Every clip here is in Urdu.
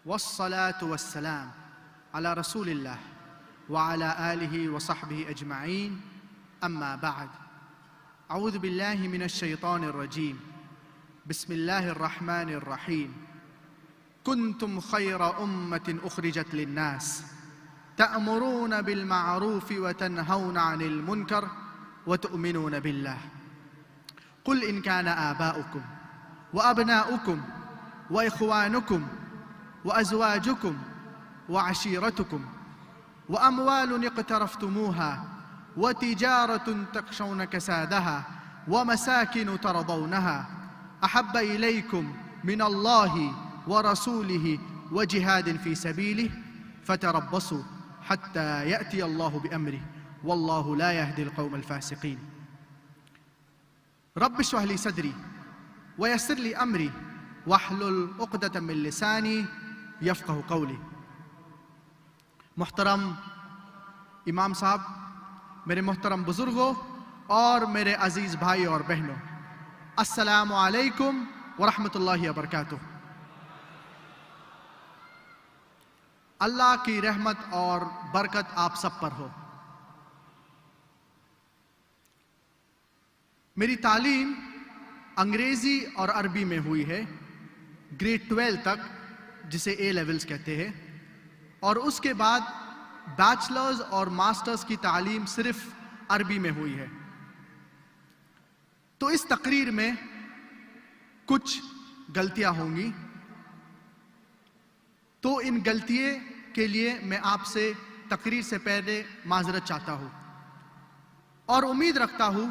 والصلاة والسلام على رسول الله وعلى آله وصحبه أجمعين أما بعد أعوذ بالله من الشيطان الرجيم بسم الله الرحمن الرحيم كنتم خير أمة أخرجت للناس تأمرون بالمعروف وتنهون عن المنكر وتؤمنون بالله قل إن كان آباؤكم وأبناؤكم وإخوانكم وأزواجكم وعشيرتكم وأموال اقترفتموها وتجارة تخشون كسادها ومساكن ترضونها أحب إليكم من الله ورسوله وجهاد في سبيله فتربصوا حتى يأتي الله بأمره والله لا يهدي القوم الفاسقين رب اشرح لي صدري ويسر لي أمري واحلل عقدة من لساني یفقہ قولی۔ محترم امام صاحب، میرے محترم بزرگوں اور میرے عزیز بھائی اور بہنوں، السلام علیکم ورحمۃ اللہ وبرکاتہ۔ اللہ کی رحمت اور برکت آپ سب پر ہو۔ میری تعلیم انگریزی اور عربی میں ہوئی ہے، گریڈ 12 تک، جسے اے لیولز کہتے ہیں، اور اس کے بعد بیچلرز اور ماسٹرز کی تعلیم صرف عربی میں ہوئی ہے۔ تو اس تقریر میں کچھ غلطیاں ہوں گی، تو ان غلطیوں کے لیے میں آپ سے تقریر سے پہلے معذرت چاہتا ہوں، اور امید رکھتا ہوں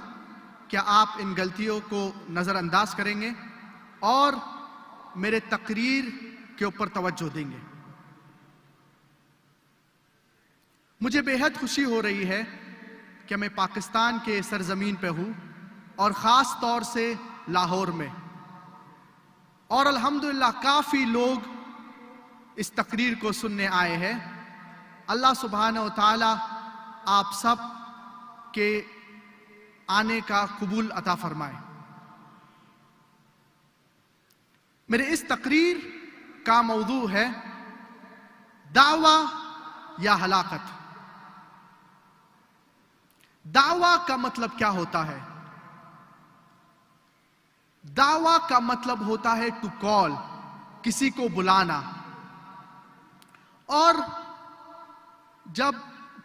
کہ آپ ان غلطیوں کو نظر انداز کریں گے اور میرے تقریر کے اوپر توجہ دیں گے۔ مجھے بے حد خوشی ہو رہی ہے کہ میں پاکستان کے سرزمین پہ ہوں، اور خاص طور سے لاہور میں، اور الحمدللہ کافی لوگ اس تقریر کو سننے آئے ہیں۔ اللہ سبحانہ و تعالی آپ سب کے آنے کا قبول عطا فرمائے۔ میرے اس تقریر کا موضوع ہے دعویٰ یا ہلاکت۔ دعویٰ کا مطلب کیا ہوتا ہے؟ دعویٰ کا مطلب ہوتا ہے ٹو کال، کسی کو بلانا۔ اور جب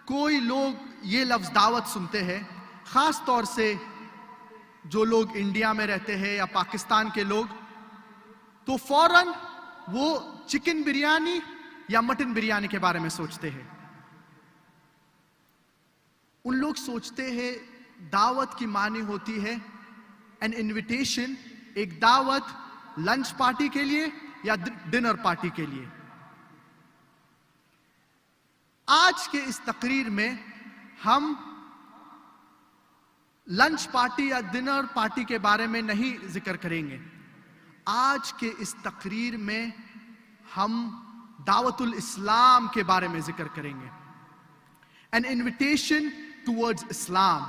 کوئی لوگ یہ لفظ دعوت سنتے ہیں، خاص طور سے جو لوگ انڈیا میں رہتے ہیں یا پاکستان کے لوگ، تو فوراً وہ چکن بریانی یا مٹن بریانی کے بارے میں سوچتے ہیں۔ ان لوگ سوچتے ہیں دعوت کی معنی ہوتی ہے an invitation، ایک دعوت لنچ پارٹی کے لیے یا ڈنر پارٹی کے لیے۔ آج کے اس تقریر میں ہم لنچ پارٹی یا ڈنر پارٹی کے بارے میں نہیں ذکر کریں گے۔ آج کے اس تقریر میں ہم دعوت الاسلام کے بارے میں ذکر کریں گے، an invitation towards اسلام۔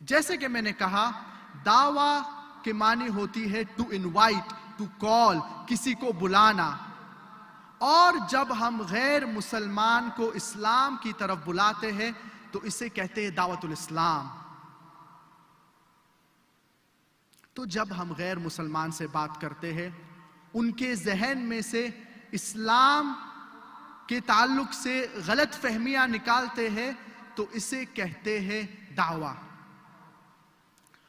جیسے کہ میں نے کہا، دعویٰ کے معنی ہوتی ہے ٹو انوائٹ، ٹو کال، کسی کو بلانا۔ اور جب ہم غیر مسلمان کو اسلام کی طرف بلاتے ہیں تو اسے کہتے ہیں دعوت الاسلام۔ تو جب ہم غیر مسلمان سے بات کرتے ہیں، ان کے ذہن میں سے اسلام کے تعلق سے غلط فہمیاں نکالتے ہیں تو اسے کہتے ہیں دعویٰ۔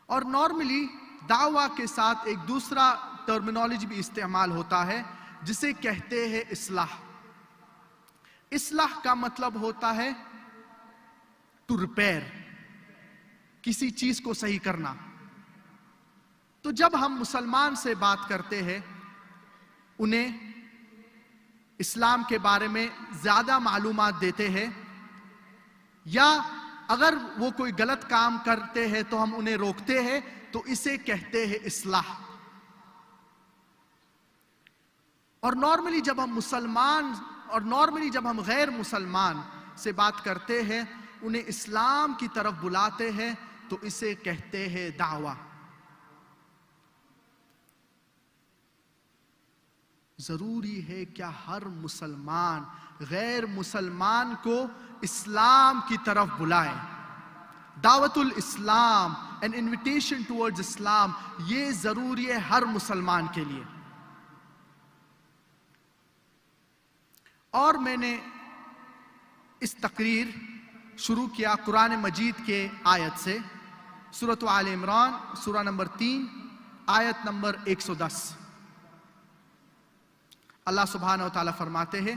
اور نارملی دعویٰ کے ساتھ ایک دوسرا ٹرمینالوجی بھی استعمال ہوتا ہے جسے کہتے ہیں اصلاح۔ اصلاح کا مطلب ہوتا ہے ٹو ریپیئر، کسی چیز کو صحیح کرنا۔ تو جب ہم مسلمان سے بات کرتے ہیں، انہیں اسلام کے بارے میں زیادہ معلومات دیتے ہیں، یا اگر وہ کوئی غلط کام کرتے ہیں تو ہم انہیں روکتے ہیں، تو اسے کہتے ہیں اصلاح۔ اور نارملی جب ہم غیر مسلمان سے بات کرتے ہیں، انہیں اسلام کی طرف بلاتے ہیں تو اسے کہتے ہیں دعویٰ۔ ضروری ہے کیا ہر مسلمان غیر مسلمان کو اسلام کی طرف بلائے. دعوت الاسلام an invitation towards اسلام یہ ضروری ہے ہر مسلمان کے لیے. اور میں نے اس تقریر شروع کیا قرآن مجید کے آیت سے. سورۃ آل عمران سورہ نمبر 3 آیت نمبر 110. اللہ سبحانہ و تعالیٰ فرماتے ہیں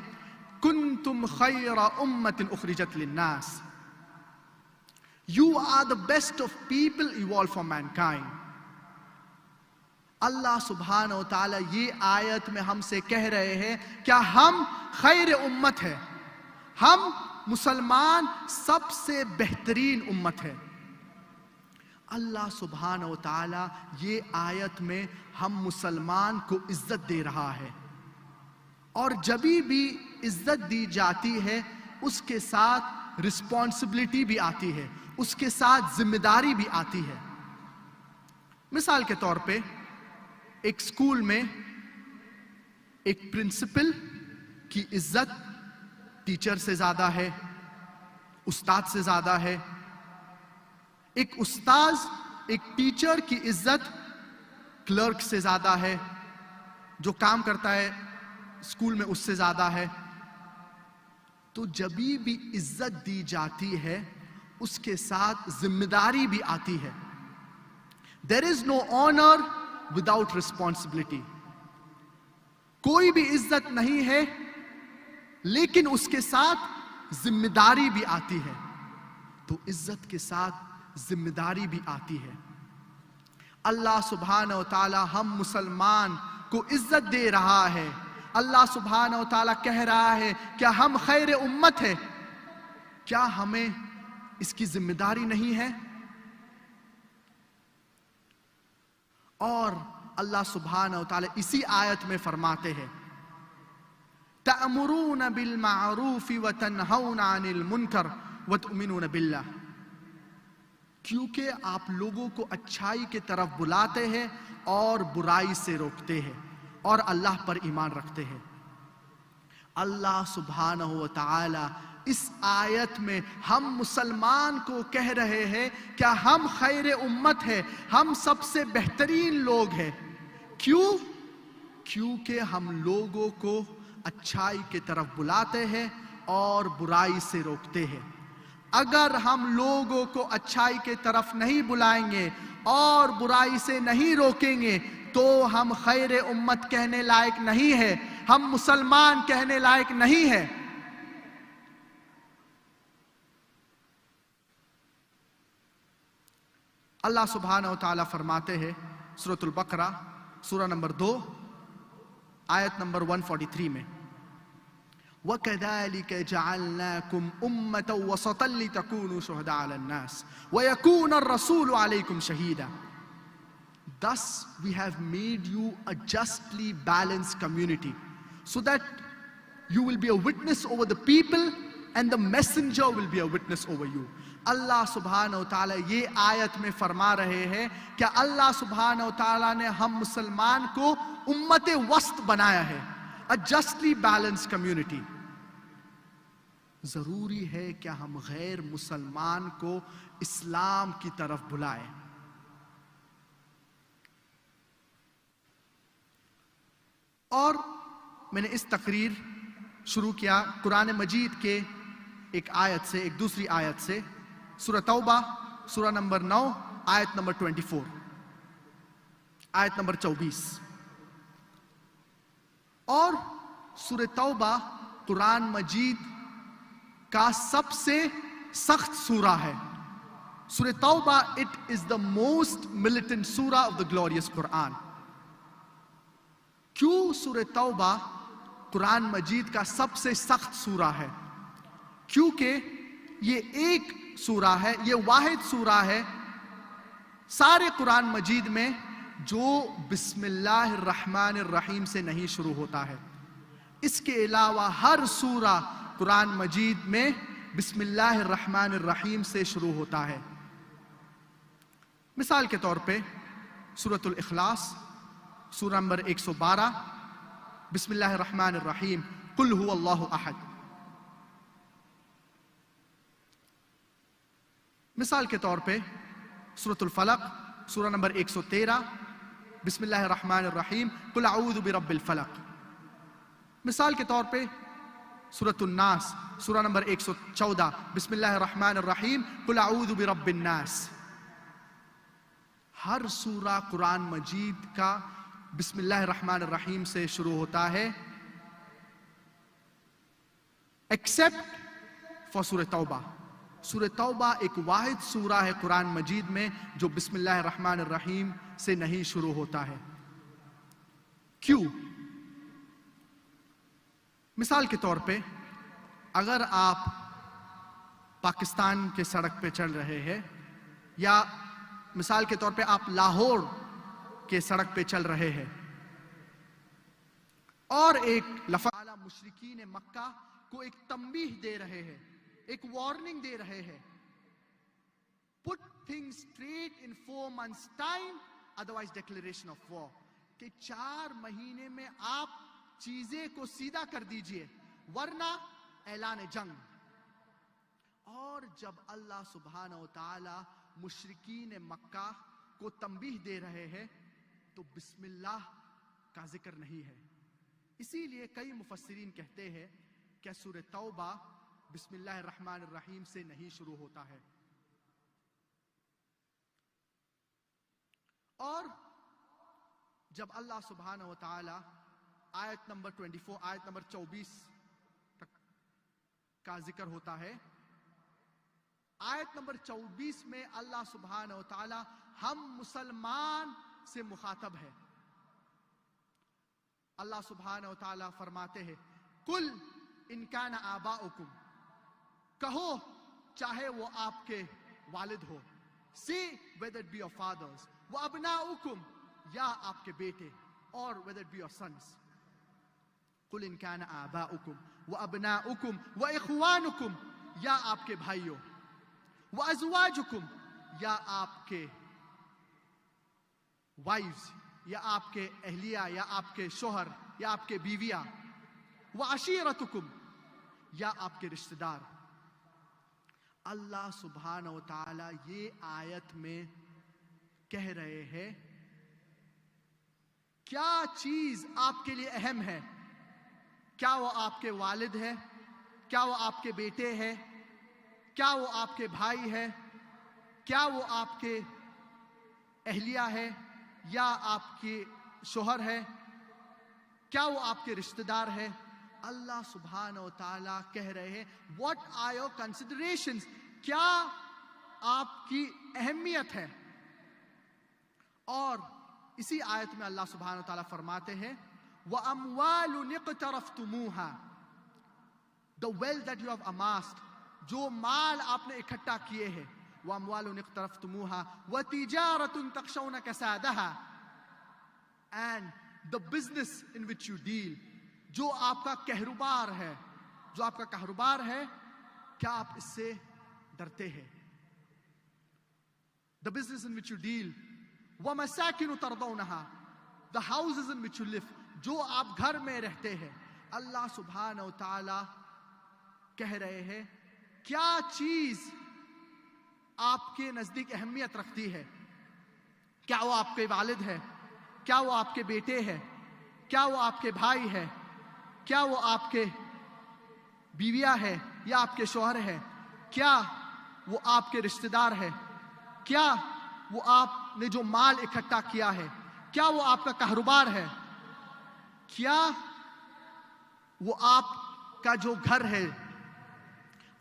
کنتم خیر امت اخرجت للناس. You are the best of people evolved for mankind. اللہ سبحانہ و تعالیٰ یہ آیت میں ہم سے کہہ رہے ہیں کیا ہم خیر امت ہے. ہم مسلمان سب سے بہترین امت ہے. اللہ سبحانہ و تعالیٰ یہ آیت میں ہم مسلمان کو عزت دے رہا ہے. اور جبھی بھی عزت دی جاتی ہے اس کے ساتھ رسپانسبلٹی بھی آتی ہے, اس کے ساتھ ذمہ داری بھی آتی ہے. مثال کے طور پہ ایک اسکول میں ایک پرنسپل کی عزت ٹیچر سے زیادہ ہے, استاد سے زیادہ ہے. ایک استاذ ایک ٹیچر کی عزت کلرک سے زیادہ ہے, جو کام کرتا ہے اسکول میں اس سے زیادہ ہے. تو جبھی بھی عزت دی جاتی ہے اس کے ساتھ ذمہ داری بھی آتی ہے. There is no honor without responsibility. کوئی بھی عزت نہیں ہے لیکن اس کے ساتھ ذمہ داری بھی آتی ہے. تو عزت کے ساتھ ذمہ داری بھی آتی ہے. اللہ سبحانہ و تعالی ہم مسلمان کو عزت دے رہا ہے. اللہ سبحانہ و تعالیٰ کہہ رہا ہے کیا ہم خیر امت ہے, کیا ہمیں اس کی ذمہ داری نہیں ہے؟ اور اللہ سبحانہ و تعالیٰ اسی آیت میں فرماتے ہیں تَأْمُرُونَ بِالْمَعْرُوفِ وَتَنْهَوْنَ عَنِ الْمُنْكَرِ وَتُؤْمِنُونَ بِاللَّهِ. کیونکہ آپ لوگوں کو اچھائی کی طرف بلاتے ہیں اور برائی سے روکتے ہیں اور اللہ پر ایمان رکھتے ہیں. اللہ سبحانہ و تعالی اس آیت میں ہم مسلمان کو کہہ رہے ہیں کیا ہم خیر امت ہے, ہم سب سے بہترین لوگ ہیں. کیوں؟ کیونکہ ہم لوگوں کو اچھائی کی طرف بلاتے ہیں اور برائی سے روکتے ہیں. اگر ہم لوگوں کو اچھائی کی طرف نہیں بلائیں گے اور برائی سے نہیں روکیں گے تو ہم خیر امت کہنے لائق نہیں ہے, ہم مسلمان کہنے لائق نہیں ہے. اللہ سبحانہ و تعالیٰ فرماتے ہیں سورۃ البقرہ سورہ نمبر 2 آیت نمبر 143 میں وَكَذَلِكَ جَعَلْنَاكُمْ أُمَّةً وَسَطًا لِتَكُونُوا شُهَدَاءَ عَلَى النَّاسِ وَيَكُونَ الرَّسُولُ عَلَيْكُمْ شَهِيدًا. Thus we have made you a justly balanced community so that you will be a witness over the people and the messenger will be a witness over you. اللہ سبحانہ و تعالیٰ یہ آیت میں فرما رہے ہیں کہ اللہ سبحانہ و تعالیٰ نے ہم مسلمان کو امت وسط بنایا ہے, a justly balanced community. ضروری ہے کہ ہم غیر مسلمان کو اسلام کی طرف بلائیں. اور میں نے اس تقریر شروع کیا قرآن مجید کے ایک آیت سے, ایک دوسری آیت سے, سورہ توبہ سورہ نمبر 9 آیت نمبر 24, آیت نمبر 24. اور سورہ توبہ قرآن مجید کا سب سے سخت سورہ ہے. سورہ توبہ it is the most militant surah of the glorious Quran. کیوں سورہ توبہ قرآن مجید کا سب سے سخت سورہ ہے؟ کیونکہ یہ ایک سورہ ہے, یہ واحد سورہ ہے سارے قرآن مجید میں جو بسم اللہ الرحمن الرحیم سے نہیں شروع ہوتا ہے. اس کے علاوہ ہر سورہ قرآن مجید میں بسم اللہ الرحمن الرحیم سے شروع ہوتا ہے. مثال کے طور پہ سورۃ الاخلاص سورہ نمبر 112 بسم اللہ الرحمن الرحیم قل هو اللہ احد. مثال کے طور پہ سورۃ الفلق سورہ نمبر 113 بسم اللہ الرحمن الرحیم قل اعوذ برب الفلق. مثال کے طور پہ سورۃ الناس سورہ نمبر 114 بسم اللہ الرحمن الرحیم قل اعوذ برب الناس. ہر سورہ قرآن مجید کا بسم اللہ الرحمن الرحیم سے شروع ہوتا ہے ایکسپٹ فار سورہ توبہ. سورہ توبہ ایک واحد سورہ ہے قرآن مجید میں جو بسم اللہ الرحمن الرحیم سے نہیں شروع ہوتا ہے. کیوں؟ مثال کے طور پہ اگر آپ پاکستان کے سڑک پہ چل رہے ہیں یا مثال کے طور پہ آپ لاہور کے سڑک پہ چل رہے ہیں اور ایک لفظ مشرکین مکہ کو ایک تنبیہ دے رہے ہیں، ایک وارننگ دے رہے ہیں، put things straight in 4 months time otherwise declaration of war، کہ 4 مہینے میں آپ چیزیں کو سیدھا کر دیجئے ورنہ اعلان جنگ. اور جب اللہ سبحانہ و تعالی مشرکین مکہ کو تنبیہ دے رہے ہیں تو بسم اللہ کا ذکر نہیں ہے. اسی لیے کئی مفسرین کہتے ہیں کہ سورہ توبہ بسم اللہ الرحمن الرحیم سے نہیں شروع ہوتا ہے. اور جب اللہ سبحانہ و تعالی آیت نمبر 24 آیت نمبر 24 تک کا ذکر ہوتا ہے، آیت نمبر 24 میں اللہ سبحانہ و تعالی ہم مسلمان سے مخاطب ہے. اللہ سبحانہ و تعالی فرماتے ہیں قل ان کان آباؤکم، کہو چاہے وہ آپ کے والد ہو، say whether it be your fathers، وابناؤکم یا آپ کے بیٹے، اور whether it be your sons. قل ان کان آباؤکم وابناؤکم واخوانکم یا آپ کے بھائیوں، وازواجکم یا آپ کے وائفز یا آپ کے اہلیہ یا آپ کے شوہر یا آپ کے بیویاں، وعشیرتکم یا آپ کے رشتہ دار. اللہ سبحانہ و تعالی یہ آیت میں کہہ رہے ہیں کیا چیز آپ کے لیے اہم ہے. کیا وہ آپ کے والد ہے؟ کیا وہ آپ کے بیٹے ہے؟ کیا وہ آپ کے بھائی ہے؟ کیا وہ آپ کے اہلیہ ہے یا آپ کے شوہر ہے؟ کیا وہ آپ کے رشتہ دار ہے؟ اللہ سبحانہ و تعالیٰ کہہ رہے ہیں what are your considerations، کیا آپ کی اہمیت ہے. اور اسی آیت میں اللہ سبحانہ و تعالیٰ فرماتے ہیں وَأَمْوَالٌ اقْتَرَفْتُمُوهَا، the wealth that you have amassed، جو مال آپ نے اکٹھا کیے ہیں، وَأَمْوَالٌ اقْتَرَفْتُمُوهَا وَتِجَارَةٌ تَخْشَوْنَ كَسَادَهَا، and the business in which you deal، جو آپ کا کاروبار ہے، جو آپ کا کاروبار ہے، کیا آپ اس سے ڈرتے ہیں. The business in which you deal، وَمَسَاكِنُ تَرْضَوْنَهَا، the houses in which you live، جو آپ گھر میں رہتے ہیں. اللہ سبحانہ و تعالی کہہ رہے ہیں کیا چیز آپ کے نزدیک اہمیت رکھتی ہے. کیا وہ آپ کے والد ہے؟ کیا وہ آپ کے بیٹے ہے؟ کیا وہ آپ کے بھائی ہے؟ کیا وہ آپ کے بیویاں ہے یا آپ کے شوہر ہے؟ کیا وہ آپ کے رشتہ دار ہے؟ کیا وہ آپ نے جو مال اکٹھا کیا ہے؟ کیا وہ آپ کا کاروبار ہے؟ کیا وہ آپ کا جو گھر ہے؟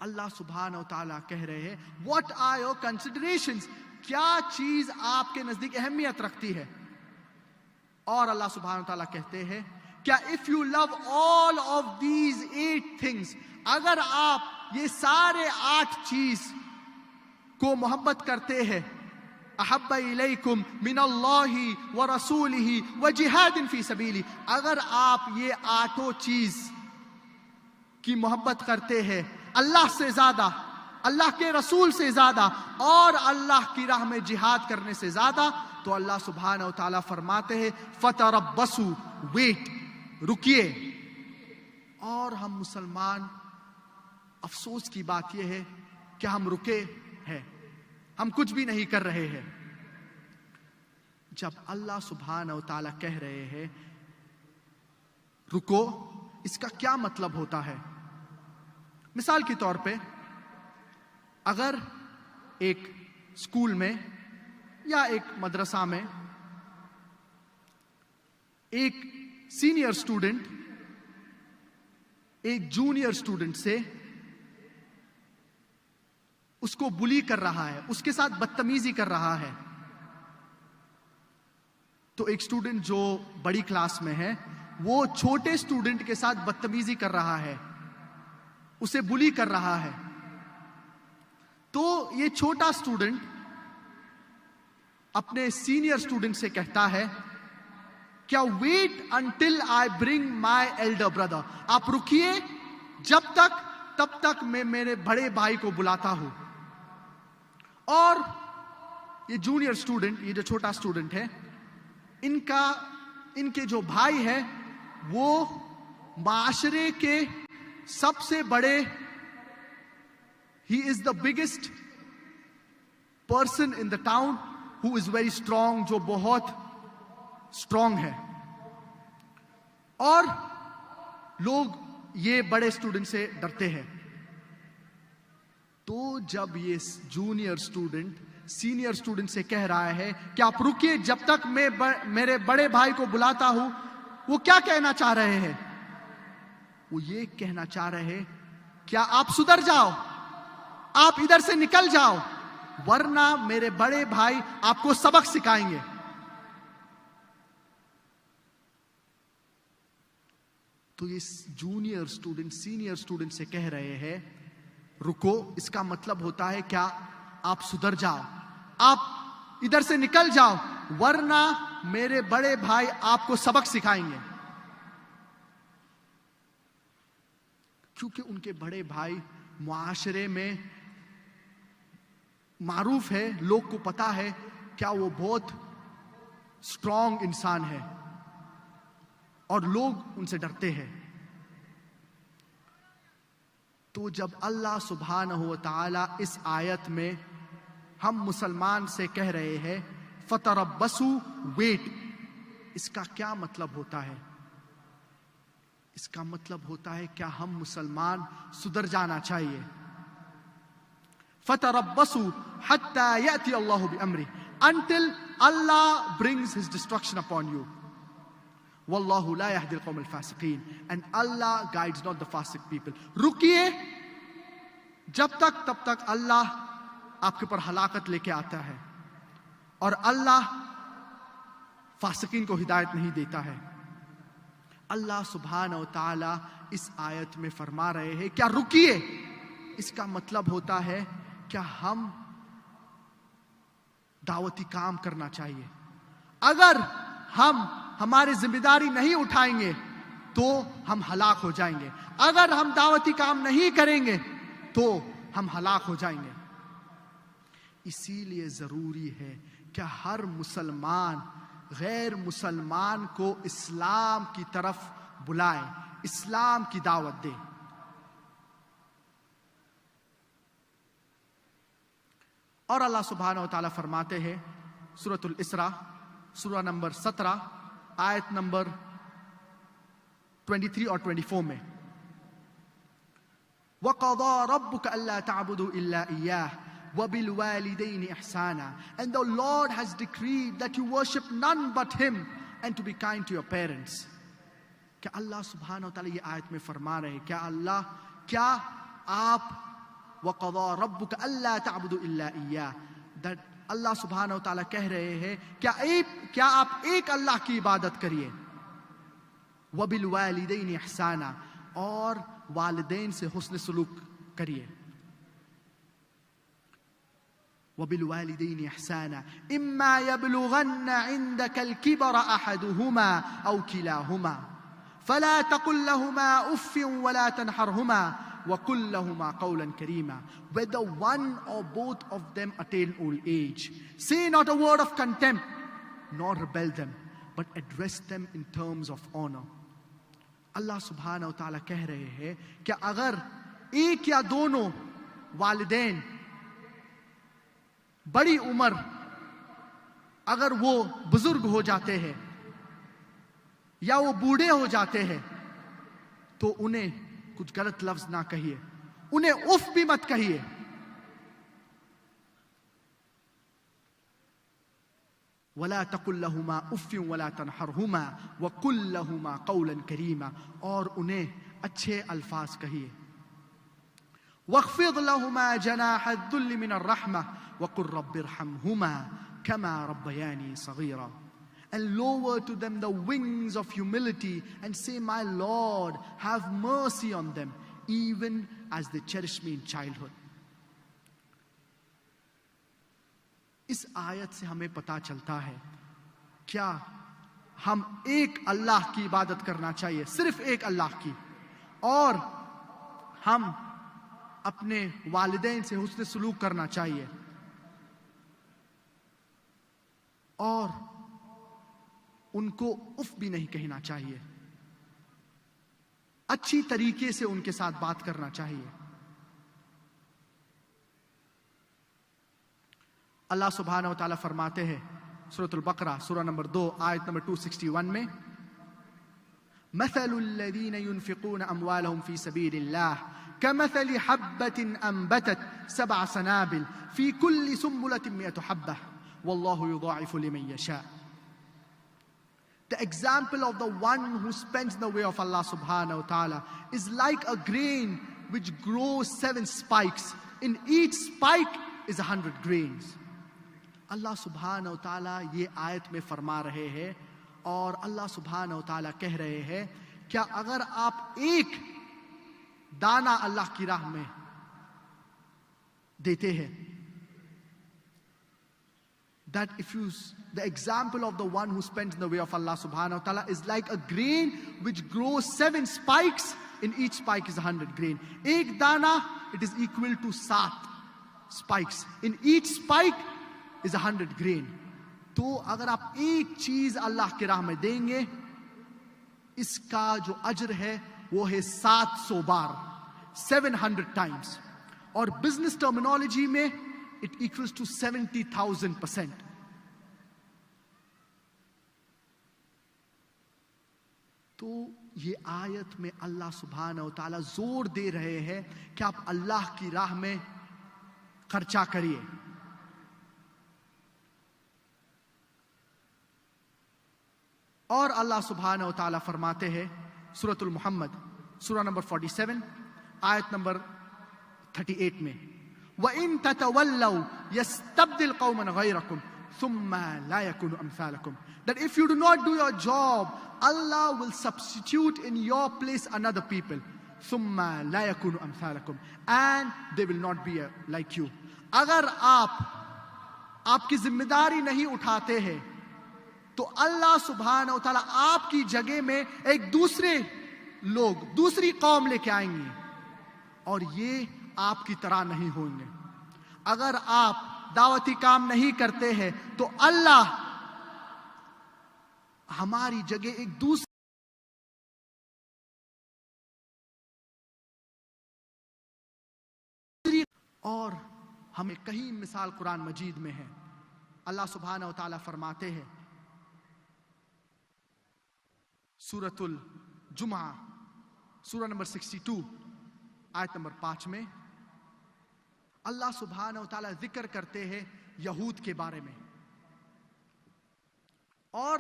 اللہ سبحانہ و تعالیٰ کہہ رہے ہیں what are your considerations، کیا چیز آپ کے نزدیک اہمیت رکھتی ہے. اور اللہ سبحانہ و تعالیٰ کہتے ہیں کیا if you love all of these 8 things، اگر آپ یہ سارے 8 چیز کو محبت کرتے ہیں، احب الیکم من اللہ ورسولہ وجہاد فی سبیلہ، اگر آپ یہ 8 چیز کی محبت کرتے ہیں اللہ سے زیادہ، اللہ کے رسول سے زیادہ اور اللہ کی راہ میں جہاد کرنے سے زیادہ، تو اللہ سبحانہ و تعالیٰ فرماتے ہیں فَتَرَبَّصُوا، wait، رکیے. اور ہم مسلمان, افسوس کی بات یہ ہے کہ ہم رکے ہیں, ہم کچھ بھی نہیں کر رہے ہیں. جب اللہ سبحانہ و تعالیٰ کہہ رہے ہیں رکو, اس کا کیا مطلب ہوتا ہے؟ مثال کے طور پہ اگر ایک اسکول میں یا ایک مدرسہ میں ایک سینئر اسٹوڈنٹ ایک جونیئر اسٹوڈنٹ سے اس کو بلی کر رہا ہے, اس کے ساتھ بدتمیزی کر رہا ہے, تو ایک اسٹوڈنٹ جو بڑی کلاس میں ہے وہ چھوٹے اسٹوڈنٹ کے ساتھ بدتمیزی کر رہا ہے, اسے بلی کر رہا ہے. تو یہ چھوٹا اسٹوڈنٹ اپنے سینئر اسٹوڈنٹ سے کہتا ہے کیا wait until I bring my elder brother, آپ رکیے تب تک میں میرے بڑے بھائی کو بلاتا ہوں. اور یہ جونیئر اسٹوڈنٹ, یہ جو چھوٹا اسٹوڈنٹ ہے, ان کے جو بھائی ہے وہ معاشرے کے سب سے بڑے, he is the biggest person in the town who is very strong, جو بہت اسٹرانگ ہے. اور لوگ یہ بڑے اسٹوڈنٹ سے ڈرتے ہیں. تو جب یہ جونیئر اسٹوڈنٹ سینئر اسٹوڈنٹ سے کہہ رہا ہے کہ آپ رکیے جب تک میں میرے بڑے بھائی کو بلاتا ہوں, وہ کیا کہنا چاہ رہے ہیں؟ وہ یہ کہنا چاہ رہے ہیں کیا آپ سدھر جاؤ, آپ ادھر سے نکل جاؤ, ورنہ میرے بڑے بھائی آپ کو سبق سکھائیں گے. تو یہ جونیئر اسٹوڈنٹ سینئر اسٹوڈنٹ سے کہہ رہے ہیں رکو, اس کا مطلب ہوتا ہے کیا آپ سدھر جاؤ, آپ ادھر سے نکل جاؤ, ورنہ میرے بڑے بھائی آپ کو سبق سکھائیں گے. کیونکہ ان کے بڑے بھائی معاشرے میں معروف ہے, لوگ کو پتا ہے کیا وہ بہت اسٹرانگ انسان ہے اور لوگ ان سے ڈرتے ہیں. تو جب اللہ سبحانہ و تعالی اس آیت میں ہم مسلمان سے کہہ رہے ہیں فتربصوا ویٹ, اس کا کیا مطلب ہوتا ہے؟ اس کا مطلب ہوتا ہے کیا ہم مسلمان سدھر جانا چاہیے. فتربصوا حتى يأتي الله بأمره, until Allah brings his destruction upon you. واللہ لا يهدي القوم الفاسقین, and Allah guides not the fasiq people. رکیے تب تک اللہ آپ کے پر ہلاکت لے کے آتا ہے, اور اللہ فاسقین کو ہدایت نہیں دیتا ہے. اللہ سبحانہ و تعالی اس آیت میں فرما رہے ہیں کیا رکیے, اس کا مطلب ہوتا ہے کیا ہم دعوتی کام کرنا چاہیے. اگر ہم ہماری ذمہ داری نہیں اٹھائیں گے تو ہم ہلاک ہو جائیں گے, اگر ہم دعوتی کام نہیں کریں گے تو ہم ہلاک ہو جائیں گے. اسی لیے ضروری ہے کہ ہر مسلمان غیر مسلمان کو اسلام کی طرف بلائے, اسلام کی دعوت دے. اور اللہ سبحانہ و تعالیٰ فرماتے ہیں سورۃ الاسراء سورہ نمبر 17 آیت نمبر 23 اور 24 میں وَقَضَى رَبُّكَ أَلَّا تَعْبُدُوا إِلَّا إِيَّاهُ وَبِالْوَالِدَيْنِ إِحْسَانًا, and the Lord has decreed that you worship none but him and to be kind to your parents. کیا اللہ سبحانہ و تعالیٰ یہ آیت میں فرما رہے ہیں کیا آپ وَقَضَى رَبُّكَ أَلَّا تَعْبُدُوا إِلَّا إِيَّاهُ, that اللہ سبحانہ و تعالیٰ کہہ رہے ہیں کیا آپ ایک اللہ کی عبادت کریے, وَبِالْوَالِدَيْنِ إِحْسَانًا, اور والدین سے حسن سلوک کریے. وَبِالْوَالِدَيْنِ إِحْسَانًا إِمَّا يَبْلُغَنَّ عِنْدَكَ الْكِبَرَ أَحَدُهُمَا أَوْ كِلَاهُمَا فَلَا تَقُلْ لَهُمَا أُفٍّ وَلَا تَنْهَرْهُمَا وَقُلْ لَهُمَا قَوْلًا كَرِيمًا. Whether one or both of them attain old age, say not a word of contempt, nor rebel them, but address them in terms of honor. اللہ سبحانہ و تعالیٰ کہہ رہے ہیں کہ اگر ایک یا دونوں والدین بڑی عمر اگر وہ بزرگ ہو جاتے ہیں یا وہ بوڑھے ہو جاتے ہیں تو انہیں کچھ غلط لفظ نہ کہیے، انہیں اف بھی مت کہیے. وَلَا تَقُلْ لَهُمَا أُفٍّ وَلَا تَنْحَرْهُمَا وَقُلْ لَهُمَا قَوْلًا كَرِيمًا، اور انہیں اچھے الفاظ کہیے. وَاخْفِضْ لَهُمَا جَنَاحَ الذُّلِّ مِنَ الرَّحْمَةِ وَقُلْ رَبِّ ارْحَمْهُمَا كَمَا رَبَّيَانِي صَغِيرًا. And lower to them the wings of humility and say, my Lord, have mercy on them, even as they cherish me in childhood. اس آیت سے ہمیں پتا چلتا ہے کیا ہم ایک اللہ کی عبادت کرنا چاہیے، صرف ایک اللہ کی، اور ہم اپنے والدین سے حسن سلوک کرنا چاہیے، اور ان کو اف بھی نہیں کہنا چاہیے، اچھی طریقے سے ان کے ساتھ بات کرنا چاہیے. اللہ سبحانہ و تعالیٰ فرماتے ہیں سورۃ البقرہ سورہ نمبر 2 آیت نمبر 261 میں، مثل الذین ينفقون اموالهم فی سبیل اللہ كمثل حبة انبتت 7 سنابل في كل سنبلة 100 حبة واللہ یضاعف لمن یشاء. The example of the one who spends in the way of Allah subhanahu wa ta'ala is like a grain which grows 7 spikes. In each spike is 100 grains. اللہ سبحانہ و تعالیٰ یہ آیت میں فرما رہے ہیں، اور اللہ سبحانہ و تعالیٰ کہہ رہے ہیں کیا اگر آپ ایک دانہ اللہ کی راہ میں دیتے ہیں، that if you, the example of the one who spends in the way of Allah subhanahu wa ta'ala is like a grain which grows 7 spikes, in each spike is 100 grain. ایک دانہ it is equal to 7 spikes. In each spike is 100 grain. تو اگر آپ ایک چیز اللہ کی راہ میں دیں گے، اس کا جو اجر ہے وہ ہے 700 بار، 700 times. اور بزنس ٹرمینالوجی میں it equals to 70,000%. تو یہ آیت میں اللہ سبحانہ و تعالیٰ زور دے رہے ہیں کہ آپ اللہ کی راہ میں خرچہ کریے. اور اللہ سبحانہ و تعالیٰ فرماتے ہیں سورۃ المحمد سورہ نمبر 47 آیت نمبر 38 میں، وَإِن تَتَوَلَّوْا يَسْتَبْدِلْ قَوْمًا غَيْرَكُمْ ثُمَّ لَا يَكُونُ أَمْثَالَكُمْ. That if you do not do your job, Allah will substitute in your place another people. ثُمَّ لَا يَكُونُ أَمْثَالَكُمْ. And they will not be like you. اگر آپ کی ذمہ داری نہیں اٹھاتے ہیں تو اللہ سبحانہ و تعالیٰ آپ کی جگہ میں ایک دوسرے لوگ، دوسری قوم لے کے آئیں گے، اور یہ آپ کی طرح نہیں ہوں گے. اگر آپ دعوتی کام نہیں کرتے ہیں تو اللہ ہماری جگہ ایک دوسری اور ہمیں کئی مثال قرآن مجید میں ہے. اللہ سبحانہ و تعالیٰ فرماتے ہیں سورۃ الجمعہ سورہ نمبر 62 آیت نمبر 5 میں، اللہ سبحانہ و تعالیٰ ذکر کرتے ہیں یہود کے بارے میں، اور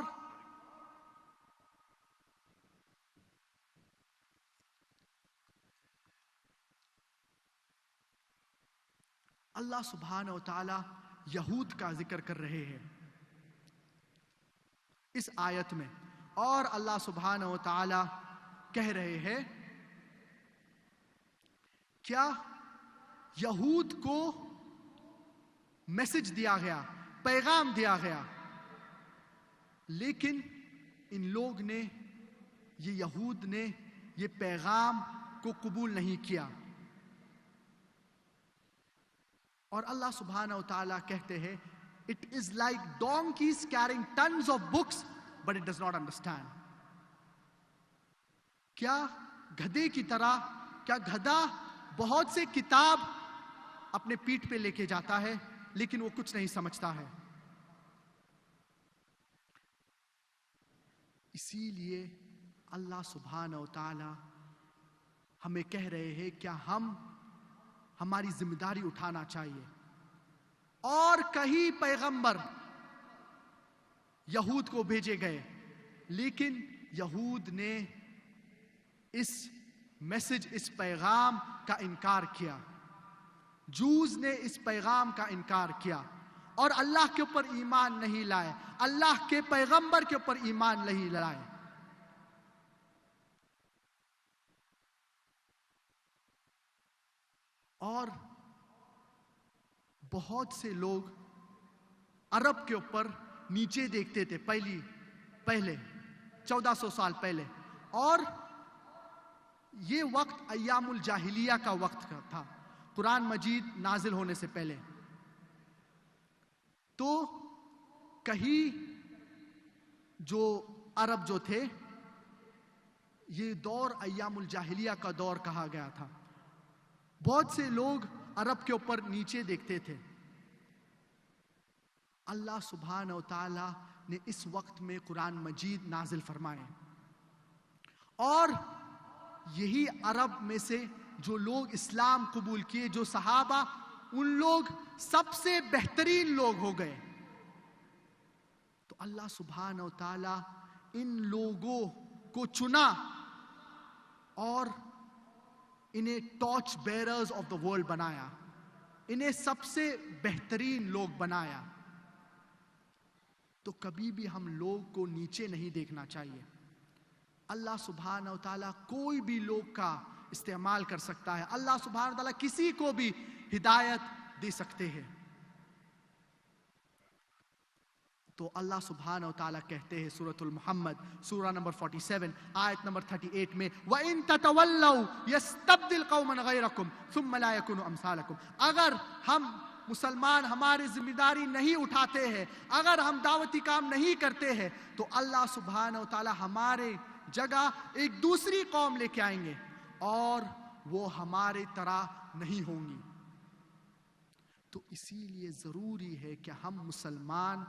اللہ سبحانہ و تعالیٰ یہود کا ذکر کر رہے ہیں اس آیت میں، اور اللہ سبحانہ و تعالیٰ کہہ رہے ہیں کیا یہود کو میسج دیا گیا، پیغام دیا گیا، لیکن ان لوگ نے، یہ یہود نے یہ پیغام کو قبول نہیں کیا. اور اللہ سبحانہ و تعالیٰ کہتے ہیں it is like donkeys carrying tons of books but it does not understand. کیا گدھے کی طرح، کیا گدھا بہت سے کتاب اپنے پیٹھ پہ لے کے جاتا ہے لیکن وہ کچھ نہیں سمجھتا ہے؟ اسی لیے اللہ سبحانہ و تعالی ہمیں کہہ رہے ہیں کیا ہماری ذمہ داری اٹھانا چاہیے. اور کئی پیغمبر یہود کو بھیجے گئے لیکن یہود نے اس میسج، اس پیغام کا انکار کیا. جوز نے اس پیغام کا انکار کیا اور اللہ کے اوپر ایمان نہیں لائے، اللہ کے پیغمبر کے اوپر ایمان نہیں لائے. اور بہت سے لوگ عرب کے اوپر نیچے دیکھتے تھے پہلے 1400 سال پہلے، اور یہ وقت ایام الجاہلیہ کا وقت تھا، قرآن مجید نازل ہونے سے پہلے. تو کہیں جو عرب جو تھے، یہ دور ایام الجاہلیہ کا دور کہا گیا تھا. بہت سے لوگ عرب کے اوپر نیچے دیکھتے تھے. اللہ سبحانہ و تعالی نے اس وقت میں قرآن مجید نازل فرمائے، اور یہی عرب میں سے جو لوگ اسلام قبول کیے، جو صحابہ، ان لوگ سب سے بہترین لوگ ہو گئے. تو اللہ سبحانہ و تعالی ان لوگوں کو چنا اور انہیں torch bearers of the world بنایا، انہیں سب سے بہترین لوگ بنایا. تو کبھی بھی ہم لوگ کو نیچے نہیں دیکھنا چاہیے. اللہ سبحانہ و تعالیٰ کوئی بھی لوگ کا استعمال کر سکتا ہے. اللہ سبحانہ و تعالیٰ کسی کو بھی ہدایت دے سکتے ہیں. تو اللہ سبحانہ و تعالیٰ کہتے ہیں سورۃ المحمد، سورہ نمبر 47 آیت نمبر 38 میں، وَإِن تَتَوَلَّوْا يَسْتَبْدِلْ قَوْمًا غَيْرَكُمْ ثُمَّ لَا يَكُونُوا أَمْثَالَكُمْ. اگر ہم مسلمان ہماری ذمہ داری نہیں اٹھاتے ہیں، اگر ہم دعوتی کام نہیں کرتے ہیں، تو اللہ سبحانہ و تعالیٰ ہمارے جگہ ایک دوسری قوم لے کے آئیں گے اور وہ ہمارے طرح نہیں ہوں گی. تو اسی لیے ضروری ہے کہ ہم مسلمان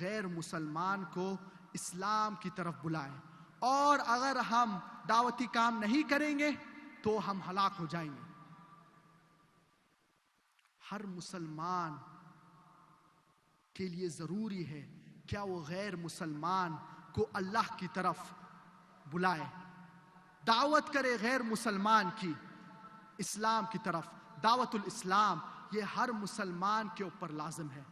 غیر مسلمان کو اسلام کی طرف بلائیں، اور اگر ہم دعوتی کام نہیں کریں گے تو ہم ہلاک ہو جائیں گے. ہر مسلمان کے لیے ضروری ہے کیا وہ غیر مسلمان کو اللہ کی طرف بلائے، دعوت کرے غیر مسلمان کی اسلام کی طرف. دعوت الاسلام یہ ہر مسلمان کے اوپر لازم ہے.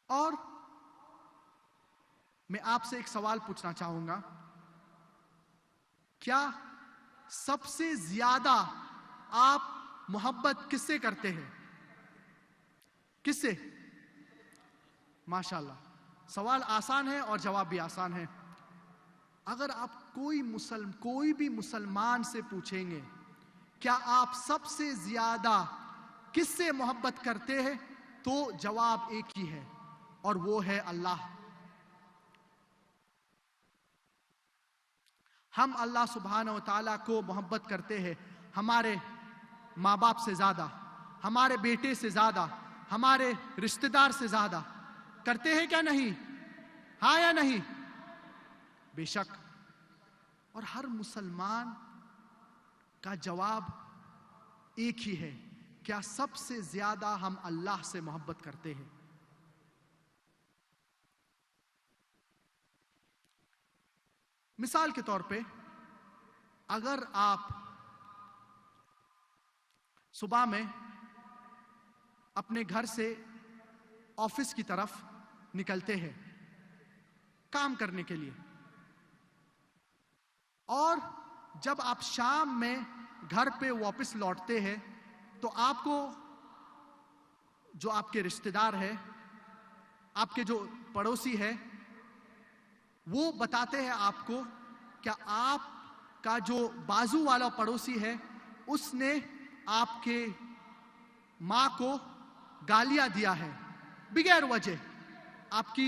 اور میں آپ سے ایک سوال پوچھنا چاہوں گا، کیا سب سے زیادہ آپ محبت کس سے کرتے ہیں؟ کس سے؟ ماشاءاللہ، سوال آسان ہے اور جواب بھی آسان ہے. اگر آپ کوئی بھی مسلمان سے پوچھیں گے کیا آپ سب سے زیادہ کس سے محبت کرتے ہیں، تو جواب ایک ہی ہے، اور وہ ہے اللہ. ہم اللہ سبحانہ و تعالیٰ کو محبت کرتے ہیں ہمارے ماں باپ سے زیادہ، ہمارے بیٹے سے زیادہ، ہمارے رشتہ دار سے زیادہ. کرتے ہیں کیا نہیں؟ ہاں یا نہیں؟ بے شک. اور ہر مسلمان کا جواب ایک ہی ہے، کیا سب سے زیادہ ہم اللہ سے محبت کرتے ہیں. مثال کے طور پہ اگر آپ صبح میں اپنے گھر سے آفس کی طرف نکلتے ہیں کام کرنے کے لیے، اور جب آپ شام میں گھر پہ واپس لوٹتے ہیں تو آپ کو جو آپ کے رشتہ دار ہے، آپ کے جو پڑوسی ہے، وہ بتاتے ہیں آپ کو کہ آپ کا جو بازو والا پڑوسی ہے اس نے آپ کے ماں کو گالیاں دیا ہے بغیر وجہ، آپ کی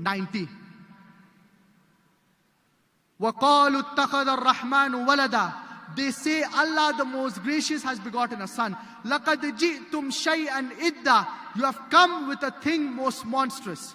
90, وَقَالُوا اتَّخَذَ الرَّحْمَنُ وَلَدًا. They say Allah the most gracious has begotten a son. لَقَدْ جِئْتُمْ شَيْئًا إِدًّا. You have come with a thing most monstrous.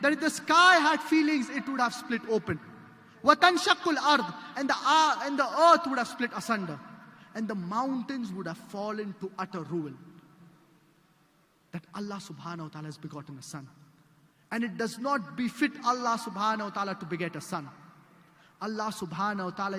That if the sky had feelings, it would have split open. وَتَنْشَقُّ الْأَرْض. And the earth would have split asunder. And the mountains would have fallen to utter ruin. That Allah subhanahu wa ta'ala has begotten a son. And it does not befit Allah subhanahu wa ta'ala to beget a son. Allah subhanahu wa ta'ala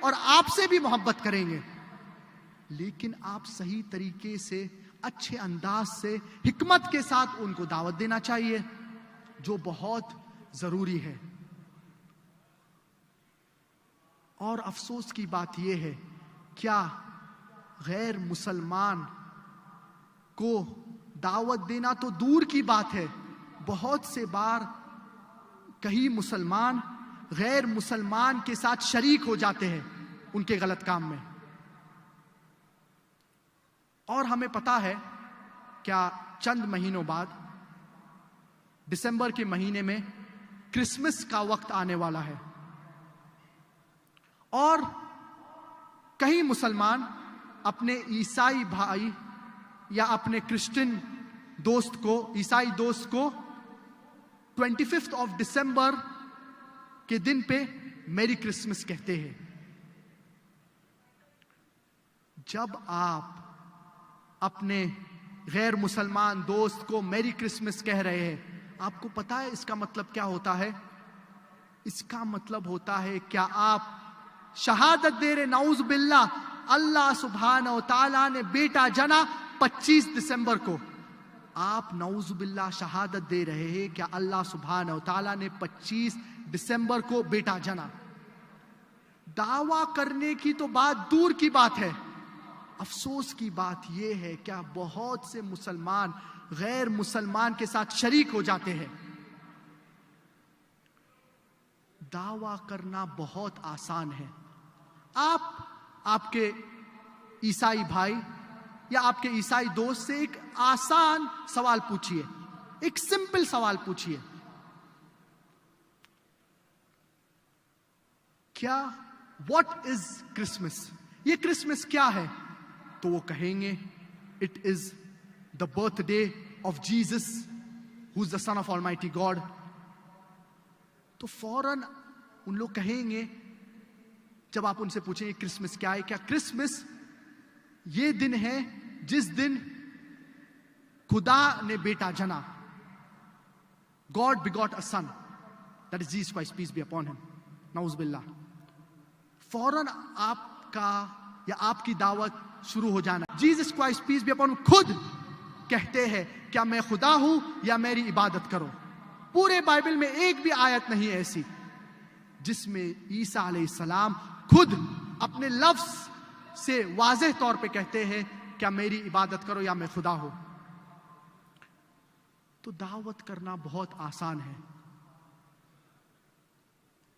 اور آپ سے بھی محبت کریں گے، لیکن آپ صحیح طریقے سے، اچھے انداز سے، حکمت کے ساتھ ان کو دعوت دینا چاہیے، جو بہت ضروری ہے۔ اور افسوس کی بات یہ ہے، کیا غیر مسلمان کو دعوت دینا تو دور کی بات ہے، بہت سے بار کئی مسلمان غیر مسلمان کے ساتھ شریک ہو جاتے ہیں ان کے غلط کام میں۔ اور ہمیں پتا ہے کیا چند مہینوں بعد دسمبر کے مہینے میں کرسمس کا وقت آنے والا ہے، اور کئی مسلمان اپنے عیسائی بھائی یا اپنے کرسچن دوست کو، عیسائی دوست کو 25 دسمبر کے دن پہ میری کرسمس کہتے ہیں۔ جب آپ اپنے غیر مسلمان دوست کو میری کرسمس کہہ رہے ہیں، آپ کو پتا ہے اس کا مطلب کیا ہوتا ہے؟ اس کا مطلب ہوتا ہے کیا آپ شہادت دے رہے، نعوذ باللہ، اللہ سبحانہ و تعالیٰ نے بیٹا جنا 25 دسمبر کو، آپ نعوذ باللہ شہادت دے رہے ہیں کہ اللہ سبحانہ و تعالیٰ نے 25 دسمبر کو بیٹا جنا۔ دعویٰ کرنے کی تو بات دور کی بات ہے، افسوس کی بات یہ ہے کہ بہت سے مسلمان غیر مسلمان کے ساتھ شریک ہو جاتے ہیں۔ دعویٰ کرنا بہت آسان ہے، آپ کے عیسائی بھائی یا آپ کے عیسائی دوست سے ایک آسان سوال پوچھئے، ایک سمپل سوال پوچھئے، کیا واٹ از کرسمس، یہ کرسمس کیا ہے؟ تو وہ کہیں گے it is the birthday of Jesus who is the son of almighty God. تو فوراً ان لوگ کہیں گے، جب آپ ان سے پوچھیں گے کرسمس کیا ہے، کیا کرسمس یہ دن ہے جس دن خدا نے بیٹا جنا، God begot a son, that is Jesus Christ, peace be upon him, نعوذ باللہ۔ فوراً آپ کا یا آپ کی دعوت شروع ہو جانا، Jesus Christ peace be upon خود کہتے ہیں کیا میں خدا ہوں یا میری عبادت کرو۔ پورے بائبل میں ایک بھی آیت نہیں ایسی جس میں عیسیٰ علیہ السلام خود اپنے لفظ سے واضح طور پہ کہتے ہیں کیا میری عبادت کرو یا میں خدا ہوں۔ تو دعوت کرنا بہت آسان ہے،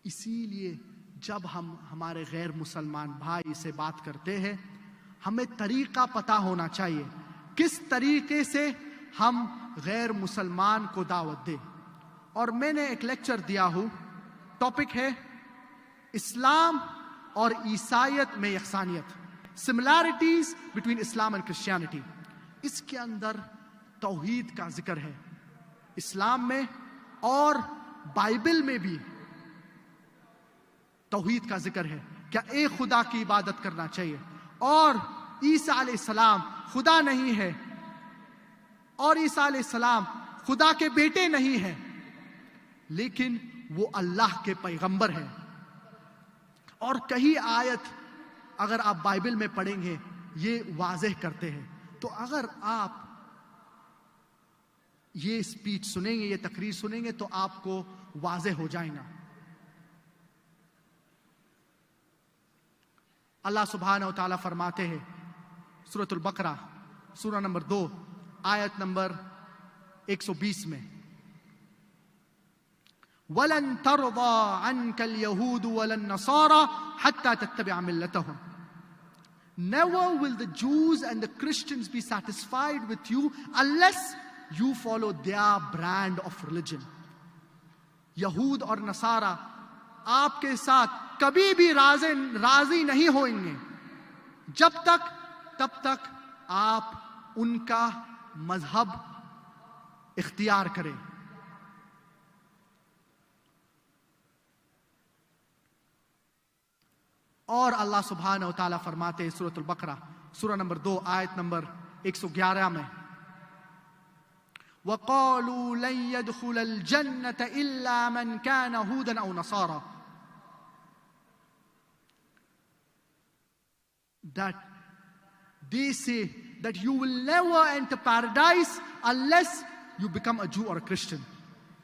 اسی لیے جب ہم ہمارے غیر مسلمان بھائی سے بات کرتے ہیں ہمیں طریقہ پتا ہونا چاہیے، کس طریقے سے ہم غیر مسلمان کو دعوت دیں۔ اور میں نے ایک لیکچر دیا ہوں، ٹاپک ہے اسلام اور عیسائیت میں یکسانیت، similarities between Islam and Christianity. اس کے اندر توحید کا ذکر ہے، اسلام میں اور بائبل میں بھی توحید کا ذکر ہے، کیا ایک خدا کی عبادت کرنا چاہیے، اور عیسیٰ علیہ السلام خدا نہیں ہے، اور عیسیٰ علیہ السلام خدا کے بیٹے نہیں ہیں، لیکن وہ اللہ کے پیغمبر ہیں۔ اور کئی آیت اگر آپ بائبل میں پڑھیں گے یہ واضح کرتے ہیں۔ تو اگر آپ یہ اسپیچ سنیں گے، یہ تقریر سنیں گے تو آپ کو واضح ہو جائے گا۔ اللہ سبحانہ و تعالیٰ فرماتے ہیں سورۃ البقرہ سورہ نمبر 2 آیت نمبر 120 میں، وَلَن تَرْضَى عَنْكَ الْيَهُودُ وَلَا النَّصَارَى حَتَّى تَتَّبِعَ مِلَّتَهُمْ۔ Never will the Jews and the Christians be satisfied with you unless you follow their brand of religion۔ یہود اور نصارہ آپ کے ساتھ کبھی بھی راضی نہیں ہوئیں گے تب تک آپ ان کا مذہب اختیار کریں۔ اور اللہ سبحانہ و تعالیٰ فرماتے ہیں سورۃ البقرہ سورہ نمبر 2 آیت نمبر 111 میں، وَقَالُوا لَن يَدْخُلَ الْجَنَّةَ إِلَّا مَنْ كَانَ هُودًا أَوْ نَصَارَى. That they say that you will never enter paradise unless you become a Jew or a Christian.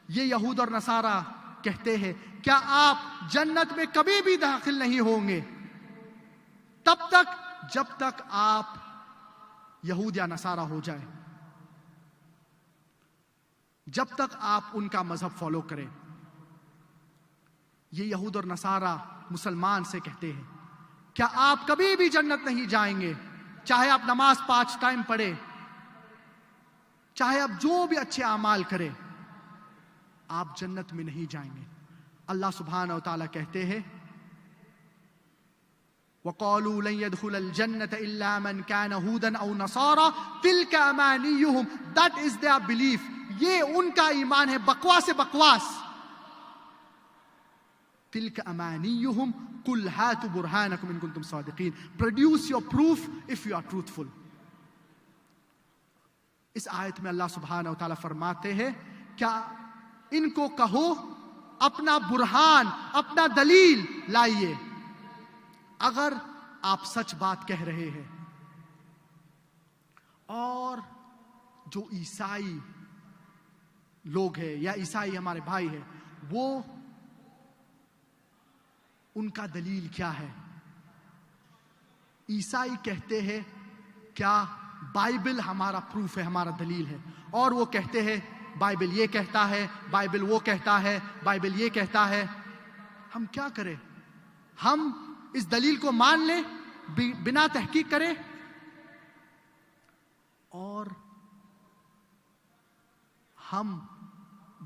یہ یہود اور نصارہ کہتے ہیں کیا آپ جنت میں کبھی بھی داخل نہیں ہوں گے تب تک جب تک آپ یہود یا نصارہ ہو جائیں، جب تک آپ ان کا مذہب فالو کریں. یہ یہود اور نصارہ مسلمان سے کہتے ہیں کیا آپ کبھی بھی جنت نہیں جائیں گے، چاہے آپ نماز 5 ٹائم پڑھیں، چاہے آپ جو بھی اچھے اعمال کریں، آپ جنت میں نہیں جائیں گے. اللہ سبحانہ و تعالیٰ کہتے ہیں وَقَالُوا لَن يَدْخُلَ الْجَنَّةَ إِلَّا مَنْ كَانَ هُودًا أَوْ نَصَارَى تِلْكَ أَمَانِيُّهُمْ. That is their belief. یہ ان کا ایمان ہے، بکواس بکواس. تِلْكَ أَمَانِيُّهُمْ قُلْ هَاتُوا بُرْهَانَكُمْ إِن كُنتُمْ صَادِقِينَ. Produce your proof if you are truthful. اس آیت میں اللہ سبحانہ و تعالیٰ فرماتے ہیں کیا ان کو کہو اپنا برہان، اپنا دلیل لائیے اگر آپ سچ بات کہہ رہے ہیں. اور جو عیسائی لوگ ہیں یا عیسائی ہمارے بھائی ہیں، وہ ان کا دلیل کیا ہے؟ عیسائی کہتے ہیں کیا بائبل ہمارا پروف ہے، ہمارا دلیل ہے، اور وہ کہتے ہیں بائبل یہ کہتا ہے، بائبل وہ کہتا ہے، بائبل یہ کہتا ہے. ہم کیا کریں؟ ہم اس دلیل کو مان لیں بنا تحقیق کرے؟ اور ہم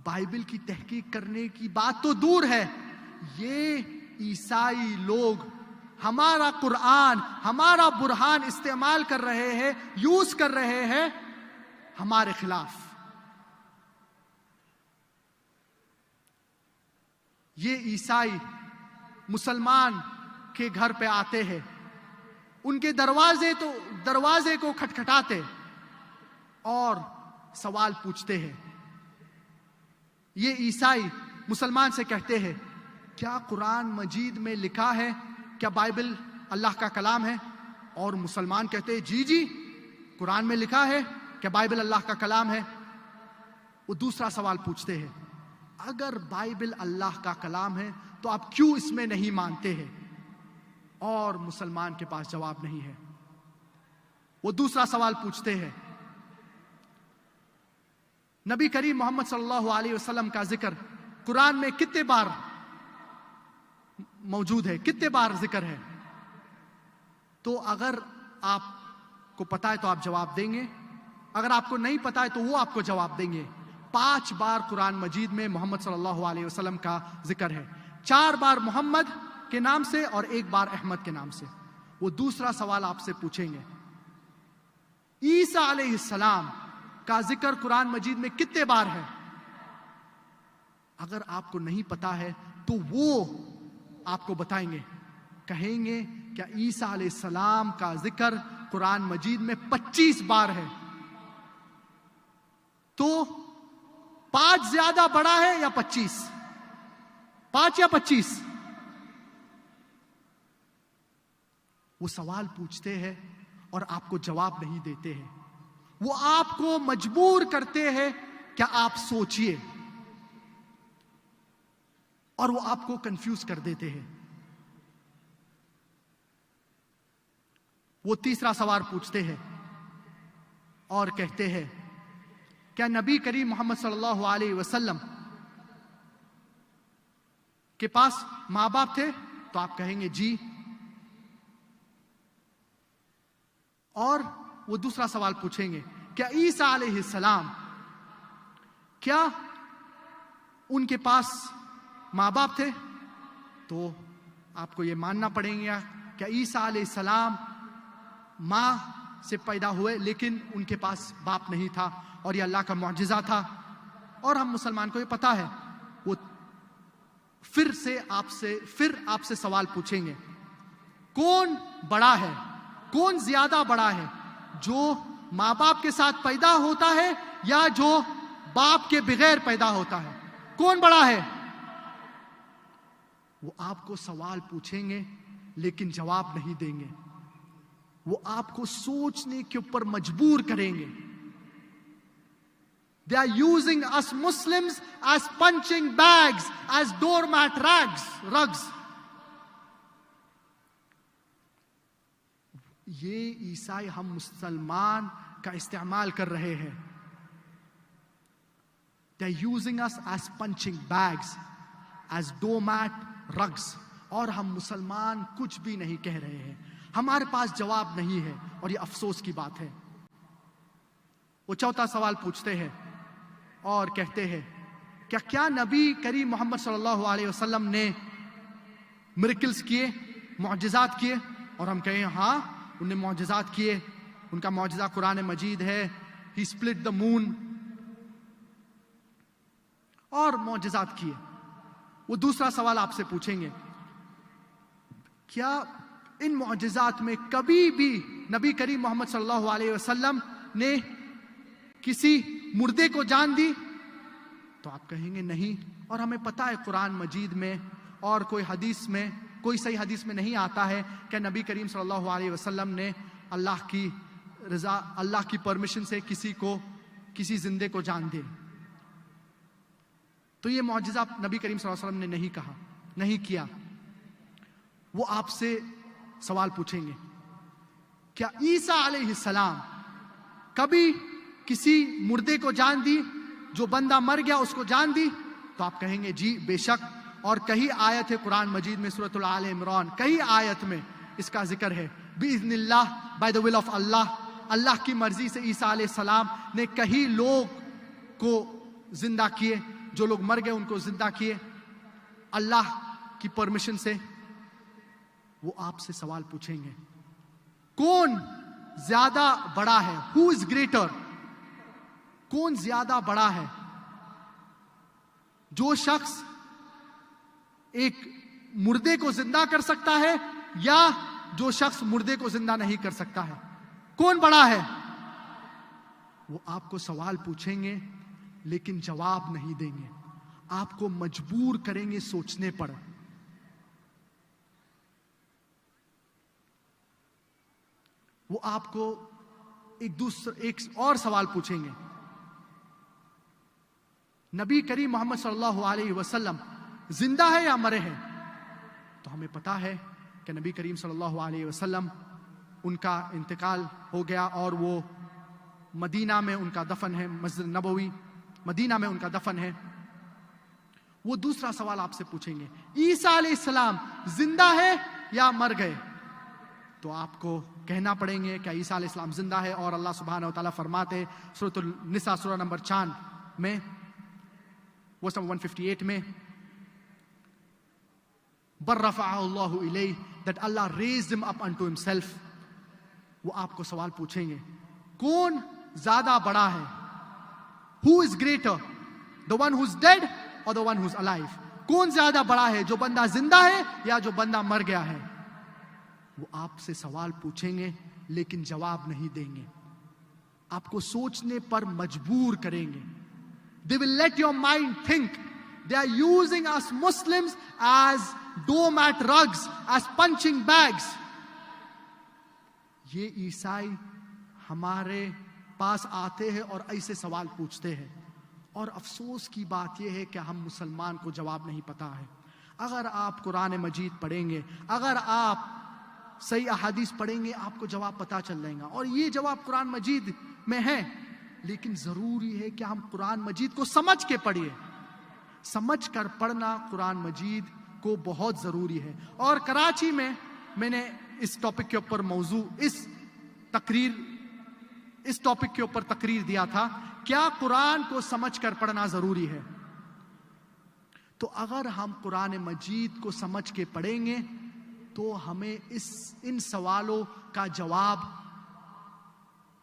بائبل کی تحقیق کرنے کی بات تو دور ہے، یہ عیسائی لوگ ہمارا قرآن، ہمارا برہان استعمال کر رہے ہیں، یوز کر رہے ہیں ہمارے خلاف. یہ عیسائی مسلمان کے گھر پہ آتے ہیں، ان کے دروازے کو کھٹکھٹاتے اور سوال پوچھتے ہیں. یہ عیسائی مسلمان سے کہتے ہیں کیا قرآن مجید میں لکھا ہے، کیا بائبل اللہ کا کلام ہے؟ اور مسلمان کہتے ہیں جی قرآن میں لکھا ہے، کیا بائبل اللہ کا کلام ہے؟ وہ دوسرا سوال پوچھتے ہیں اگر بائبل اللہ کا کلام ہے تو آپ کیوں اس میں نہیں مانتے ہیں؟ اور مسلمان کے پاس جواب نہیں ہے. وہ دوسرا سوال پوچھتے ہیں نبی کریم محمد صلی اللہ علیہ وسلم کا ذکر قرآن میں کتنے بار موجود ہے، کتنے بار ذکر ہے؟ تو اگر آپ کو پتا ہے تو آپ جواب دیں گے، اگر آپ کو نہیں پتا ہے تو وہ آپ کو جواب دیں گے. 5 بار قرآن مجید میں محمد صلی اللہ علیہ وسلم کا ذکر ہے، 4 بار محمد کے نام سے اور 1 بار احمد کے نام سے. وہ دوسرا سوال آپ سے پوچھیں گے عیسیٰ علیہ السلام کا ذکر قرآن مجید میں کتنے بار ہے؟ اگر آپ کو نہیں پتا ہے تو وہ آپ کو بتائیں گے، کہیں گے کہ عیسیٰ علیہ السلام کا ذکر قرآن مجید میں 25 بار ہے. تو 5 زیادہ بڑا ہے یا 25؟ 5 یا 25؟ وہ سوال پوچھتے ہیں اور آپ کو جواب نہیں دیتے ہیں. وہ آپ کو مجبور کرتے ہیں کہ آپ سوچئے، اور وہ آپ کو کنفیوز کر دیتے ہیں. وہ تیسرا سوال پوچھتے ہیں اور کہتے ہیں کیا نبی کریم محمد صلی اللہ علیہ وسلم کے پاس ماں باپ تھے؟ تو آپ کہیں گے جی. اور وہ دوسرا سوال پوچھیں گے کیا عیسیٰ علیہ السلام کیا ان کے پاس ماں باپ تھے؟ تو آپ کو یہ ماننا پڑیں گے کہ عیسیٰ علیہ السلام ماں سے پیدا ہوئے لیکن ان کے پاس باپ نہیں تھا، اور یہ اللہ کا معجزہ تھا. اور ہم مسلمان کو یہ پتا ہے. وہ پھر آپ سے سوال پوچھیں گے کون بڑا ہے، کون زیادہ بڑا ہے، جو ماں باپ کے ساتھ پیدا ہوتا ہے یا جو باپ کے بغیر پیدا ہوتا ہے؟ کون بڑا ہے؟ وہ آپ کو سوال پوچھیں گے لیکن جواب نہیں دیں گے. وہ آپ کو سوچنے کے اوپر مجبور کریں گے. They are using us Muslims as punching bags, as doormat rugs. یہ عیسائی ہم مسلمان کا استعمال کر رہے ہیں. They are using us as punching bags, as doormat rugs. اور ہم مسلمان کچھ بھی نہیں کہہ رہے ہیں. ہمارے پاس جواب نہیں ہے اور یہ افسوس کی بات ہے. وہ چوتھا سوال پوچھتے ہیں اور کہتے ہیں کیا نبی کریم محمد صلی اللہ علیہ وسلم نے میریکلز کیے، معجزات کیے؟ اور ہم کہیں ہاں انہوں نے معجزات کیے. ان کا معجزہ قرآن مجید ہے. He split the moon اور معجزات کیے. وہ دوسرا سوال آپ سے پوچھیں گے کیا ان معجزات میں کبھی بھی نبی کریم محمد صلی اللہ علیہ وسلم نے کسی مردے کو جان دی؟ تو آپ کہیں گے نہیں. اور ہمیں پتا ہے قرآن مجید میں اور کوئی حدیث میں، کوئی صحیح حدیث میں نہیں آتا ہے کہ نبی کریم صلی اللہ علیہ وسلم نے اللہ کی رضا، اللہ کی پرمیشن سے کسی زندے کو جان دے. تو یہ معجزہ نبی کریم صلی اللہ علیہ وسلم نے نہیں کہا، نہیں کیا. وہ آپ سے سوال پوچھیں گے کیا عیسیٰ علیہ السلام کبھی کسی مردے کو جان دی؟ جو بندہ مر گیا اس کو جان دی؟ تو آپ کہیں گے جی بے شک. اور کئی آیت ہے قرآن مجید میں، سورۃ آل عمران، کئی آیت میں اس کا ذکر ہے. بِإِذْنِ اللَّهِ، by the will of اللہ، اللہ کی مرضی سے عیسیٰ علیہ السلام نے کئی لوگ کو زندہ کیے. جو لوگ مر گئے ان کو زندہ کیے اللہ کی پرمیشن سے. وہ آپ سے سوال پوچھیں گے کون زیادہ بڑا ہے؟ Who is greater؟ کون زیادہ بڑا ہے؟ جو شخص ایک مردے کو زندہ کر سکتا ہے یا جو شخص مردے کو زندہ نہیں کر سکتا ہے؟ کون بڑا ہے؟ وہ آپ کو سوال پوچھیں گے لیکن جواب نہیں دیں گے. آپ کو مجبور کریں گے سوچنے پر. وہ آپ کو ایک اور سوال پوچھیں گے نبی کریم محمد صلی اللہ علیہ وسلم زندہ ہے یا مرے ہیں؟ تو ہمیں پتا ہے کہ نبی کریم صلی اللہ علیہ وسلم ان کا انتقال ہو گیا اور وہ مدینہ میں ان کا دفن ہے. مسجد نبوی مدینہ میں ان کا دفن ہے. وہ دوسرا سوال آپ سے پوچھیں گے عیسیٰ علیہ السلام زندہ ہے یا مر گئے؟ تو آپ کو کہنا پڑیں گے کہ عیسیٰ علیہ السلام زندہ ہے. اور اللہ سبحانہ وتعالیٰ فرماتے ہیں سورۃ النساء سورہ نمبر 4 میں، verse number 158 میں، بَلْ رَفَعَهُ اللَّهُ إِلَيْهِ، that Allah raised him up unto himself. وہ آپ کو سوال پوچھیں گے کون زیادہ بڑا ہے؟ Who is greater؟ The one who's dead or the one who's alive؟ کون زیادہ بڑا ہے، جو بندہ زندہ ہے یا جو بندہ مر گیا ہے؟ وہ آپ سے سوال پوچھیں گے لیکن جواب نہیں دیں گے. آپ کو سوچنے پر مجبور کریں گے. They will let your mind think. They are using us Muslims as doormat rugs, as punching bags. یہ عیسائی ہمارے پاس آتے ہیں اور ایسے سوال پوچھتے ہیں. اور افسوس کی بات یہ ہے کہ ہم مسلمان کو جواب نہیں پتا ہے. اگر آپ قرآن مجید پڑھیں گے، اگر آپ صحیح احادیث پڑھیں گے، آپ کو جواب پتا چل جائے گا. اور یہ جواب قرآن مجید میں ہے، لیکن ضروری ہے کہ ہم قرآن مجید کو سمجھ کے پڑھیے. سمجھ کر پڑھنا قرآن مجید کو بہت ضروری ہے. اور کراچی میں میں نے اس ٹاپک کے اوپر اس ٹاپک کے اوپر تقریر دیا تھا، کیا قرآن کو سمجھ کر پڑھنا ضروری ہے؟ تو اگر ہم قرآن مجید کو سمجھ کے پڑھیں گے تو ہمیں ان سوالوں کا جواب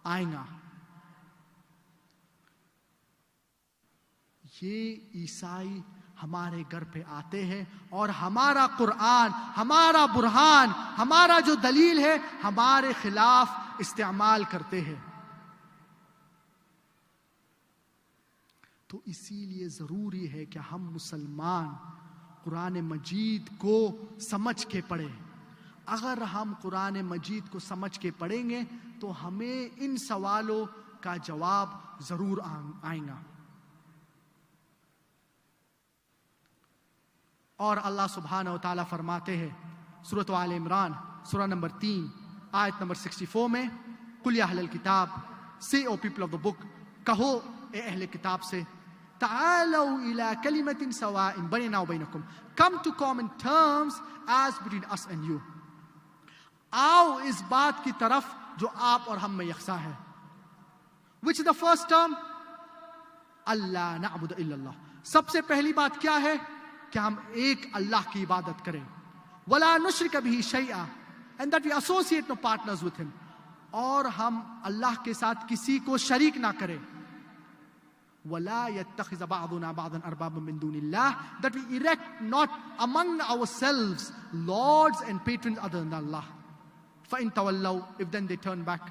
آئے گا. یہ عیسائی ہمارے گھر پہ آتے ہیں اور ہمارا قرآن، ہمارا برہان، ہمارا جو دلیل ہے ہمارے خلاف استعمال کرتے ہیں. تو اسی لیے ضروری ہے کہ ہم مسلمان قرآن مجید کو سمجھ کے پڑھیں. اگر ہم قرآن مجید کو سمجھ کے پڑھیں گے تو ہمیں ان سوالوں کا جواب ضرور آئیں گا. اور اللہ سبحانہ و تعالیٰ فرماتے ہیں سورۃ آل عمران سورہ نمبر 3 آیت نمبر 64 میں قُلْ يَا أَهْلَ الْكِتَابِ Say O people of the book, کہو اے اہل کتاب سے تعالوا إِلَىٰ كَلِمَةٍ سَوَاءٍ بَيْنَنَا وَبَيْنَكُمْ Come to common terms as between us and you. آؤ اس بات کی طرف جو آپ اور ہم میں یکساں ہے. Which is the first term? اللہ نعبد الا اللہ. سب سے پہلی بات کیا ہے کہ ہم ایک اللہ کی عبادت کریں. وَلَا نُشْرِكَ بِهِ شَيْئًا And that we associate no partners with him. اور ہم اللہ کے ساتھ کسی کو شریک نہ کریں. وَلَا يَتَّخِذَ بَعْضُنَا بَعْضًا أَرْبَابًا مِّن دُونِ اللَّهِ That we erect not among ourselves lords and patrons other than Allah. فَإِن تَوَلَّوْا If then they turn back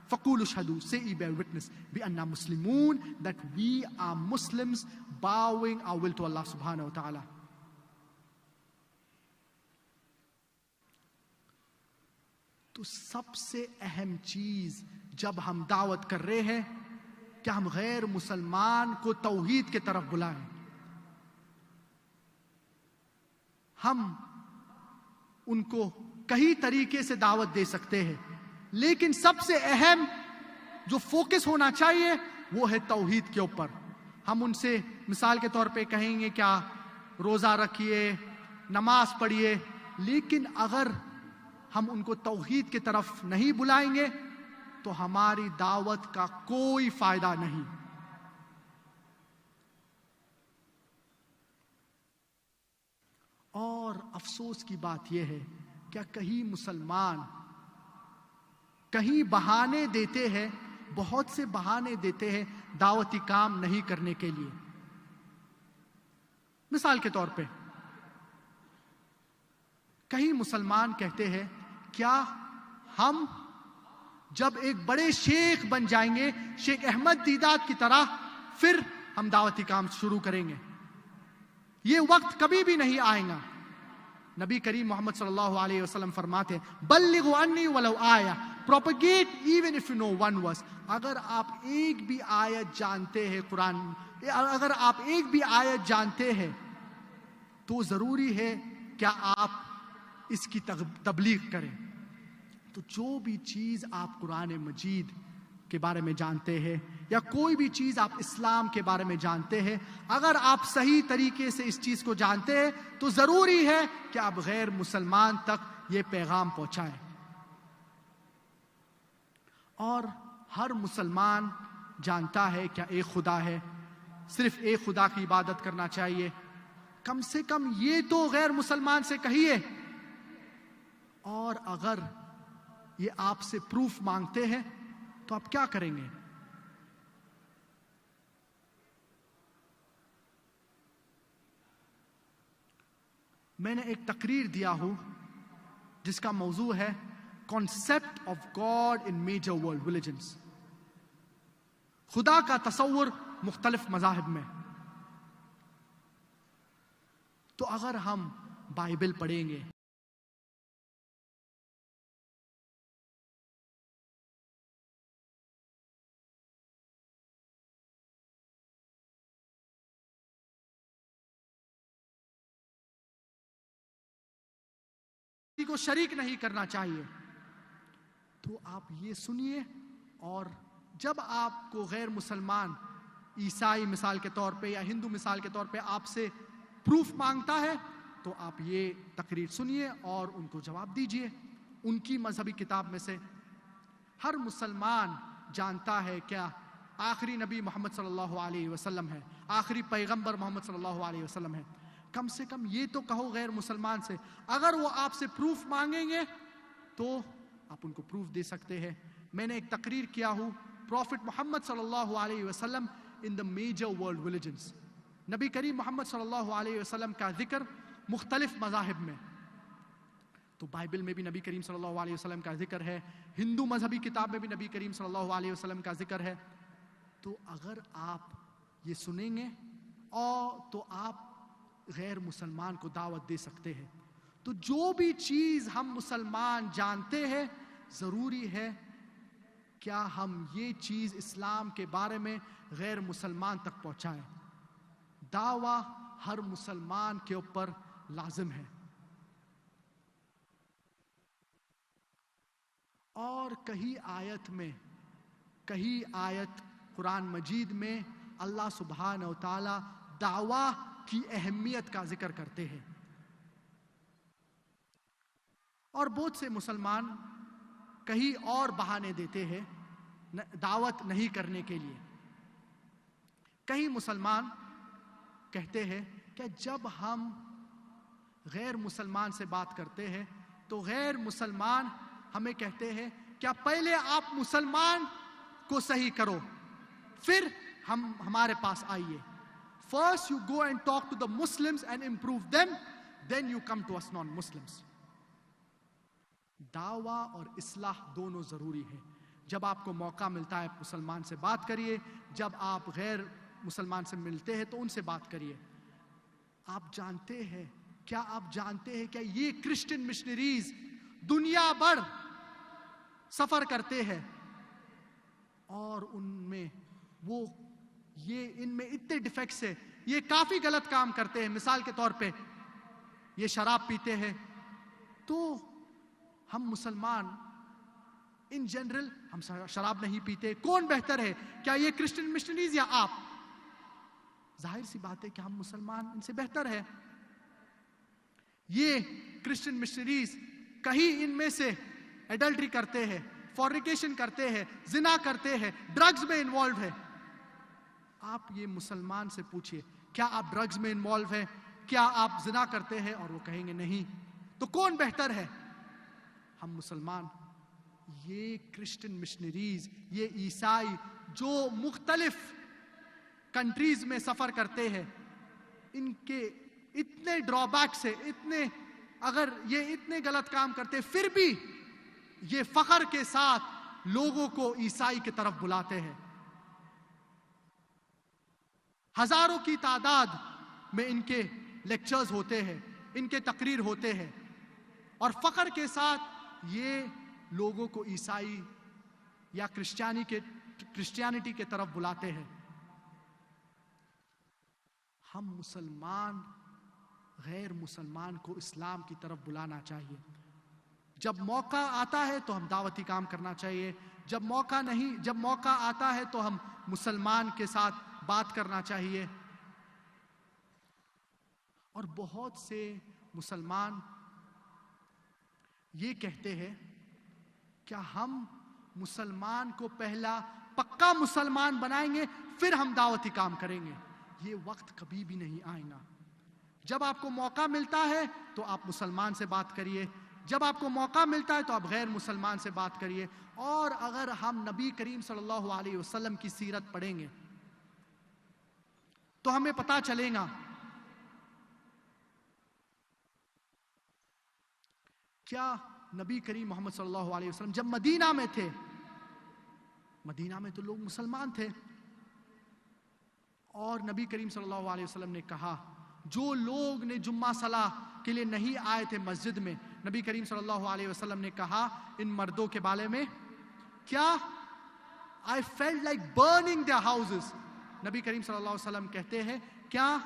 فَقُولُوا اشْهَدُوا Say ye bear witness بِأَنَّا مُسْلِمُونَ That we are Muslims bowing our will to Allah subhanahu wa ta'ala. تو سب سے اہم چیز جب ہم دعوت کر رہے ہیں کہ ہم غیر مسلمان کو توحید کے طرف بلائیں. ہم ان کو کئی طریقے سے دعوت دے سکتے ہیں لیکن سب سے اہم جو فوکس ہونا چاہیے وہ ہے توحید کے اوپر. ہم ان سے مثال کے طور پہ کہیں گے کیا روزہ رکھیے نماز پڑھیے لیکن اگر ہم ان کو توحید کی طرف نہیں بلائیں گے تو ہماری دعوت کا کوئی فائدہ نہیں. اور افسوس کی بات یہ ہے کہ کہیں مسلمان کہیں بہانے دیتے ہیں, بہت سے بہانے دیتے ہیں دعوتی کام نہیں کرنے کے لیے. مثال کے طور پہ کہیں مسلمان کہتے ہیں کیا ہم جب ایک بڑے شیخ بن جائیں گے شیخ احمد دیدات کی طرح پھر ہم دعوتی کام شروع کریں گے. یہ وقت کبھی بھی نہیں آئے گا. نبی کریم محمد صلی اللہ علیہ وسلم فرماتے ہیں بلغوا عنی ولو آیہ propagate even if you know one verse. اگر آپ ایک بھی آیت جانتے ہیں قرآن, اگر آپ ایک بھی آیت جانتے ہیں تو ضروری ہے کیا آپ اس کی تبلیغ کریں. تو جو بھی چیز آپ قرآن مجید کے بارے میں جانتے ہیں یا کوئی بھی چیز آپ اسلام کے بارے میں جانتے ہیں, اگر آپ صحیح طریقے سے اس چیز کو جانتے ہیں تو ضروری ہے کہ آپ غیر مسلمان تک یہ پیغام پہنچائیں. اور ہر مسلمان جانتا ہے کہ ایک خدا ہے, صرف ایک خدا کی عبادت کرنا چاہیے. کم سے کم یہ تو غیر مسلمان سے کہیے. اور اگر یہ آپ سے پروف مانگتے ہیں تو آپ کیا کریں گے؟ میں نے ایک تقریر دیا ہوں جس کا موضوع ہے concept of God in major world religions. خدا کا تصور مختلف مذاہب میں. تو اگر ہم بائبل پڑھیں گے کو شریک نہیں کرنا چاہیے, تو آپ یہ سنیے. اور جب آپ کو غیر مسلمان عیسائی مثال کے طور پہ یا ہندو مثال کے طور پہ آپ سے پروف مانگتا ہے تو آپ یہ تقریر سنیے اور ان کو جواب دیجئے. ان کی مذہبی کتاب میں سے ہر مسلمان جانتا ہے کیا آخری نبی محمد صلی اللہ علیہ وسلم ہے, آخری پیغمبر محمد صلی اللہ علیہ وسلم ہے. کم سے کم یہ تو کہو غیر مسلمان سے. اگر وہ آپ سے پروف مانگیں گے تو آپ ان کو پروف دے سکتے ہیں. میں نے ایک تقریر کیا ہوں پروفٹ محمد صلی اللہ علیہ وسلم ان دا میجر ورلڈ ریلیجنز. نبی کریم محمد صلی اللہ علیہ وسلم کا ذکر مختلف مذاہب میں. تو بائبل میں بھی نبی کریم صلی اللہ علیہ وسلم کا ذکر ہے, ہندو مذہبی کتاب میں بھی نبی کریم صلی اللہ علیہ وسلم کا ذکر ہے. تو اگر آپ یہ سنیں گے اور تو آپ غیر مسلمان کو دعوت دے سکتے ہیں. تو جو بھی چیز ہم مسلمان جانتے ہیں ضروری ہے کیا ہم یہ چیز اسلام کے بارے میں غیر مسلمان تک پہنچائیں. دعویٰ ہر مسلمان کے اوپر لازم ہے. اور کئی آیت قرآن مجید میں اللہ سبحانہ و تعالی دعویٰ کی اہمیت کا ذکر کرتے ہیں. اور بہت سے مسلمان کہیں اور بہانے دیتے ہیں دعوت نہیں کرنے کے لیے. کئی مسلمان کہتے ہیں کہ جب ہم غیر مسلمان سے بات کرتے ہیں تو غیر مسلمان ہمیں کہتے ہیں کیا پہلے آپ مسلمان کو صحیح کرو پھر ہمارے پاس آئیے. First you go and talk to the Muslims and improve them, then you come to us non-Muslims. دعویٰ اور اصلاح دونوں ضروری ہے. جب آپ کو موقع ملتا ہے مسلمان سے بات کریے, جب آپ غیر مسلمان سے ملتے ہیں تو ان سے بات کریے. آپ جانتے ہیں کہ یہ کرسچن مشنریز دنیا بھر سفر کرتے ہیں اور ان میں ان میں اتنے ڈیفیکٹس ہیں, یہ کافی غلط کام کرتے ہیں. مثال کے طور پہ یہ شراب پیتے ہیں. تو ہم مسلمان ان جنرل ہم شراب نہیں پیتے. کون بہتر ہے, کیا یہ کرسچن مشنریز یا آپ؟ ظاہر سی بات ہے کہ ہم مسلمان ان سے بہتر ہے. یہ کرسچن مشنریز کہیں ان میں سے ایڈلٹری کرتے ہیں, فورنیکیشن کرتے ہیں, زنا کرتے ہیں, ڈرگز میں انوالو ہے. آپ یہ مسلمان سے پوچھئے کیا آپ ڈرگز میں انوالو ہیں, کیا آپ زنا کرتے ہیں, اور وہ کہیں گے نہیں. تو کون بہتر ہے؟ ہم مسلمان. یہ کرسچن مشنریز, یہ عیسائی جو مختلف کنٹریز میں سفر کرتے ہیں, ان کے اتنے ڈرا بیکس ہیں, اگر یہ اتنے غلط کام کرتے پھر بھی یہ فخر کے ساتھ لوگوں کو عیسائی کی طرف بلاتے ہیں. ہزاروں کی تعداد میں ان کے لیکچرز ہوتے ہیں, ان کے تقریر ہوتے ہیں, اور فخر کے ساتھ یہ لوگوں کو عیسائی یا کرسچینٹی کے طرف بلاتے ہیں. ہم مسلمان غیر مسلمان کو اسلام کی طرف بلانا چاہیے. جب موقع آتا ہے تو ہم دعوتی کام کرنا چاہیے. جب موقع آتا ہے تو ہم مسلمان کے ساتھ بات کرنا چاہیے. اور بہت سے مسلمان یہ کہتے ہیں کیا ہم مسلمان کو پہلا پکا مسلمان بنائیں گے پھر ہم دعوتی کام کریں گے. یہ وقت کبھی بھی نہیں آئے گا. جب آپ کو موقع ملتا ہے تو آپ مسلمان سے بات کریے, جب آپ کو موقع ملتا ہے تو آپ غیر مسلمان سے بات کریے. اور اگر ہم نبی کریم صلی اللہ علیہ وسلم کی سیرت پڑھیں گے تو ہمیں پتا چلے گا کیا نبی کریم محمد صلی اللہ علیہ وسلم جب مدینہ میں تھے, مدینہ میں تو لوگ مسلمان تھے, اور نبی کریم صلی اللہ علیہ وسلم نے کہا جو لوگ نے جمعہ صلاح کے لیے نہیں آئے تھے مسجد میں, نبی کریم صلی اللہ علیہ وسلم نے کہا ان مردوں کے بارے میں کیا I felt like burning their houses. نبی کریم صلی اللہ علیہ وسلم کہتے ہیں کیا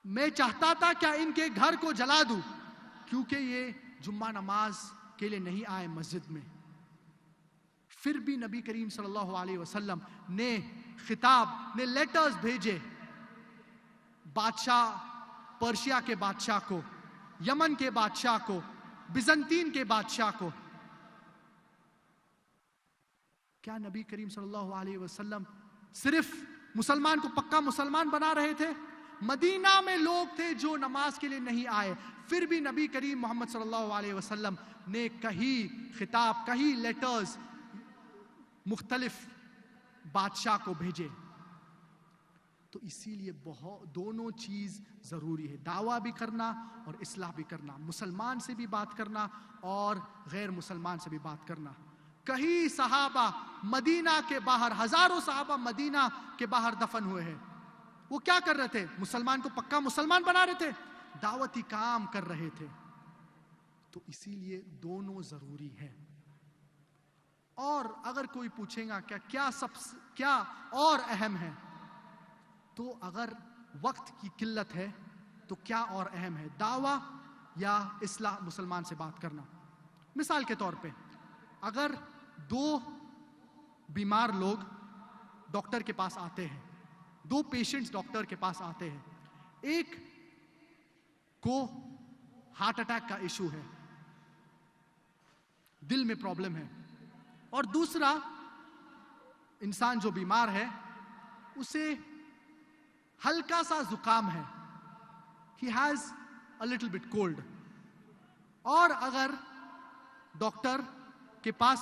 میں چاہتا تھا کیا ان کے گھر کو جلا دوں, کیونکہ یہ جمعہ نماز کے لیے نہیں آئے مسجد میں. پھر بھی نبی کریم صلی اللہ علیہ وسلم نے لیٹرز بھیجے بادشاہ پرشیا کے بادشاہ کو, یمن کے بادشاہ کو, بیزنطین کے بادشاہ کو. کیا نبی کریم صلی اللہ علیہ وسلم صرف مسلمان کو پکا مسلمان بنا رہے تھے؟ مدینہ میں لوگ تھے جو نماز کے لیے نہیں آئے, پھر بھی نبی کریم محمد صلی اللہ علیہ وسلم نے کئی لیٹرز مختلف بادشاہ کو بھیجے. تو اسی لیے دونوں چیز ضروری ہے, دعویٰ بھی کرنا اور اصلاح بھی کرنا, مسلمان سے بھی بات کرنا اور غیر مسلمان سے بھی بات کرنا. کئی صحابہ مدینہ کے باہر، ہزاروں صحابہ مدینہ کے باہر دفن ہوئے ہیں. وہ کیا کر رہے تھے؟ مسلمان کو پکا مسلمان بنا رہے تھے، دعوتی کام کر رہے تھے. تو اسی لیے دونوں ضروری ہے. اور اگر کوئی پوچھے گا کیا اور اہم ہے، تو اگر وقت کی قلت ہے تو کیا اور اہم ہے، دعویٰ یا اصلاح مسلمان سے بات کرنا؟ مثال کے طور پہ اگر دو بیمار لوگ ڈاکٹر کے پاس آتے ہیں، دو پیشنٹس ڈاکٹر کے پاس آتے ہیں، ایک کو ہارٹ اٹیک کا ایشو ہے، دل میں پرابلم ہے، اور دوسرا انسان جو بیمار ہے اسے ہلکا سا زکام ہے، he has a little bit cold. اور اگر ڈاکٹر کے پاس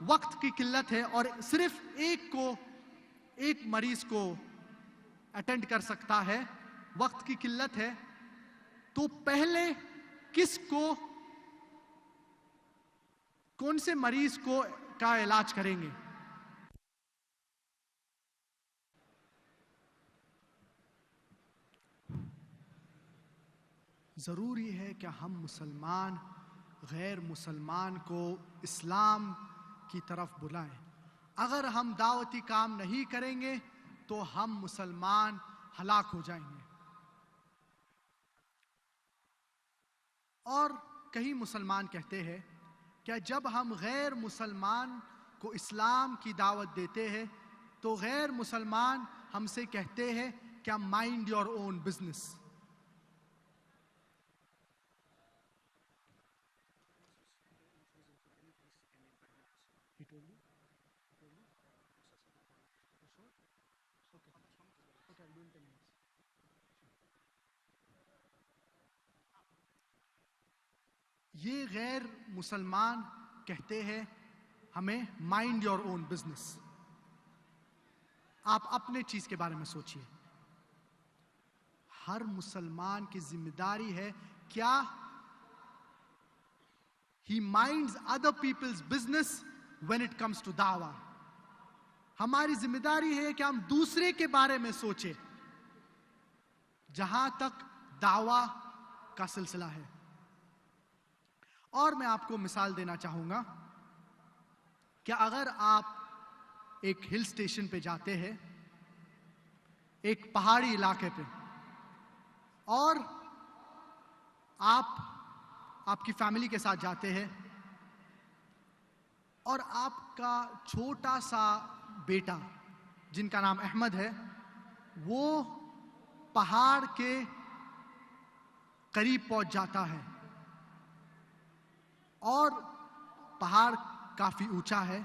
وقت کی قلت ہے اور صرف ایک مریض کو اٹینڈ کر سکتا ہے، وقت کی قلت ہے، تو پہلے کون سے مریض کا علاج کریں گے؟ ضروری ہے کہ ہم مسلمان غیر مسلمان کو اسلام کی طرف بلائیں. اگر ہم دعوتی کام نہیں کریں گے تو ہم مسلمان ہلاک ہو جائیں گے. اور کئی مسلمان کہتے ہیں کہ جب ہم غیر مسلمان کو اسلام کی دعوت دیتے ہیں تو غیر مسلمان ہم سے کہتے ہیں کہ مائنڈ یور اون بزنس. یہ غیر مسلمان کہتے ہیں ہمیں مائنڈ یور اون بزنس. آپ اپنے چیز کے بارے میں سوچئے. ہر مسلمان کی ذمہ داری ہے کیا he minds other people's business when it comes to دعویٰ. ہماری ذمہ داری ہے کہ ہم دوسرے کے بارے میں سوچیں جہاں تک دعویٰ کا سلسلہ ہے. اور میں آپ کو مثال دینا چاہوں گا کہ اگر آپ ایک ہل سٹیشن پہ جاتے ہیں، ایک پہاڑی علاقے پہ، اور آپ کی فیملی کے ساتھ جاتے ہیں، اور آپ کا چھوٹا سا بیٹا جن کا نام احمد ہے، وہ پہاڑ کے قریب پہنچ جاتا ہے، اور پہاڑ کافی اونچا ہے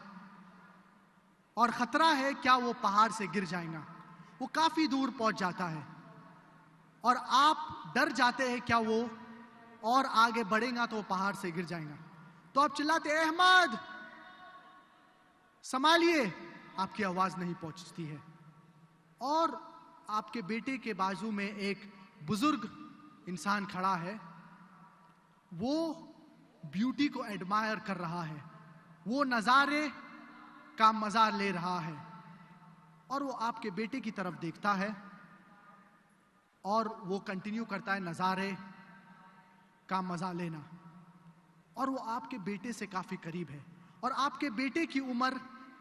اور خطرہ ہے کیا وہ پہاڑ سے گر جائے گا. وہ کافی دور پہنچ جاتا ہے اور آپ ڈر جاتے ہیں کیا وہ اور آگے بڑھے گا تو وہ پہاڑ سے گر جائے گا. تو آپ چلاتے احمد سنبھالیے، آپ کی آواز نہیں پہنچتی ہے. اور آپ کے بیٹے کے بازو میں ایک بزرگ انسان کھڑا ہے، وہ بیوٹی کو ایڈمائر کر رہا ہے، وہ نظارے کا مزہ لے رہا ہے، اور وہ آپ کے بیٹے کی طرف دیکھتا ہے اور وہ کنٹینیو کرتا ہے نظارے کا مزہ لینا. اور وہ آپ کے بیٹے سے کافی قریب ہے، اور آپ کے بیٹے کی عمر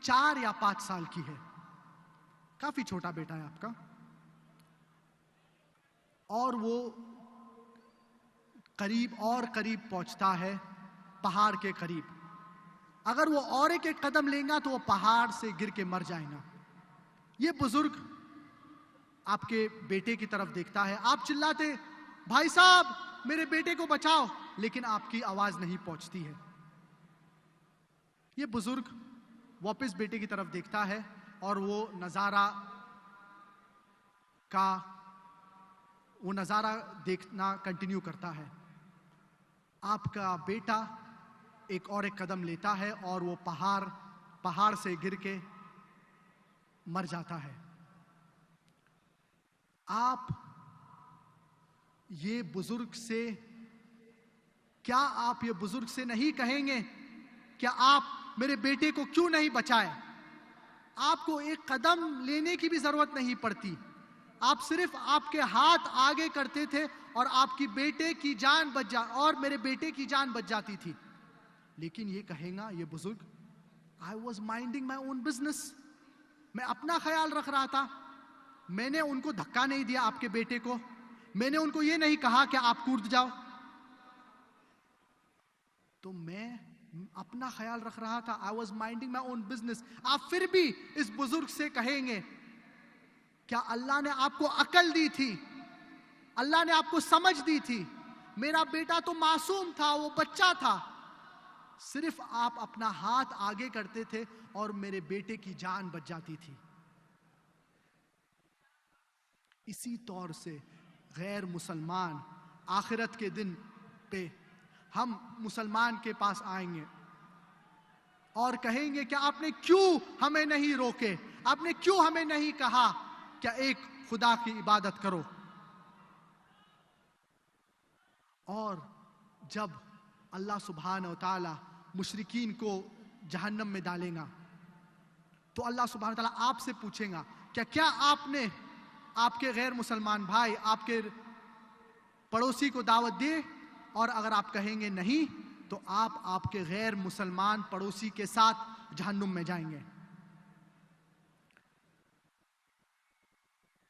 4 یا 5 سال کی ہے، کافی چھوٹا بیٹا ہے آپ کا. اور وہ قریب پہنچتا ہے پہاڑ کے قریب. اگر وہ اور ایک قدم لے گا تو وہ پہاڑ سے گر کے مر جائے گا. یہ بزرگ آپ کے بیٹے کی طرف دیکھتا ہے، آپ چلاتے بھائی صاحب میرے بیٹے کو بچاؤ، لیکن آپ کی آواز نہیں پہنچتی ہے. یہ بزرگ واپس بیٹے کی طرف دیکھتا ہے اور وہ نظارہ دیکھنا کنٹینیو کرتا ہے. آپ کا بیٹا ایک قدم لیتا ہے اور وہ پہاڑ سے گر کے مر جاتا ہے. آپ یہ بزرگ سے نہیں کہیں گے کیا آپ میرے بیٹے کو کیوں نہیں بچائے؟ آپ کو ایک قدم لینے کی بھی ضرورت نہیں پڑتی، آپ صرف آپ کے ہاتھ آگے کرتے تھے اور آپ کی بیٹے کی جان اور میرے بیٹے کی جان بچ جاتی تھی۔ لیکن یہ کہیں گا یہ بزرگ، I was minding my own business، میں اپنا خیال رکھ رہا تھا، میں نے ان کو دھکا نہیں دیا، آپ کے بیٹے کو میں نے ان کو یہ نہیں کہا کہ آپ کود جاؤ، تو میں اپنا خیال رکھ رہا تھا، I was minding my own business۔ آپ پھر بھی اس بزرگ سے کہیں گے کیا اللہ نے آپ کو عقل دی تھی؟ اللہ نے آپ کو سمجھ دی تھی؟ میرا بیٹا تو معصوم تھا، وہ بچہ تھا، صرف آپ اپنا ہاتھ آگے کرتے تھے اور میرے بیٹے کی جان بچ جاتی تھی۔ اسی طور سے غیر مسلمان آخرت کے دن پہ ہم مسلمان کے پاس آئیں گے اور کہیں گے کہ آپ نے کیوں ہمیں نہیں روکے، آپ نے کیوں ہمیں نہیں کہا کہ ایک خدا کی عبادت کرو؟ اور جب اللہ سبحانہ و تعالی مشرکین کو جہنم میں ڈالیں گا تو اللہ سبحانہ و تعالی آپ سے پوچھیں گا کیا آپ نے آپ کے غیر مسلمان بھائی، آپ کے پڑوسی کو دعوت دی؟ اور اگر آپ کہیں گے نہیں تو آپ کے غیر مسلمان پڑوسی کے ساتھ جہنم میں جائیں گے۔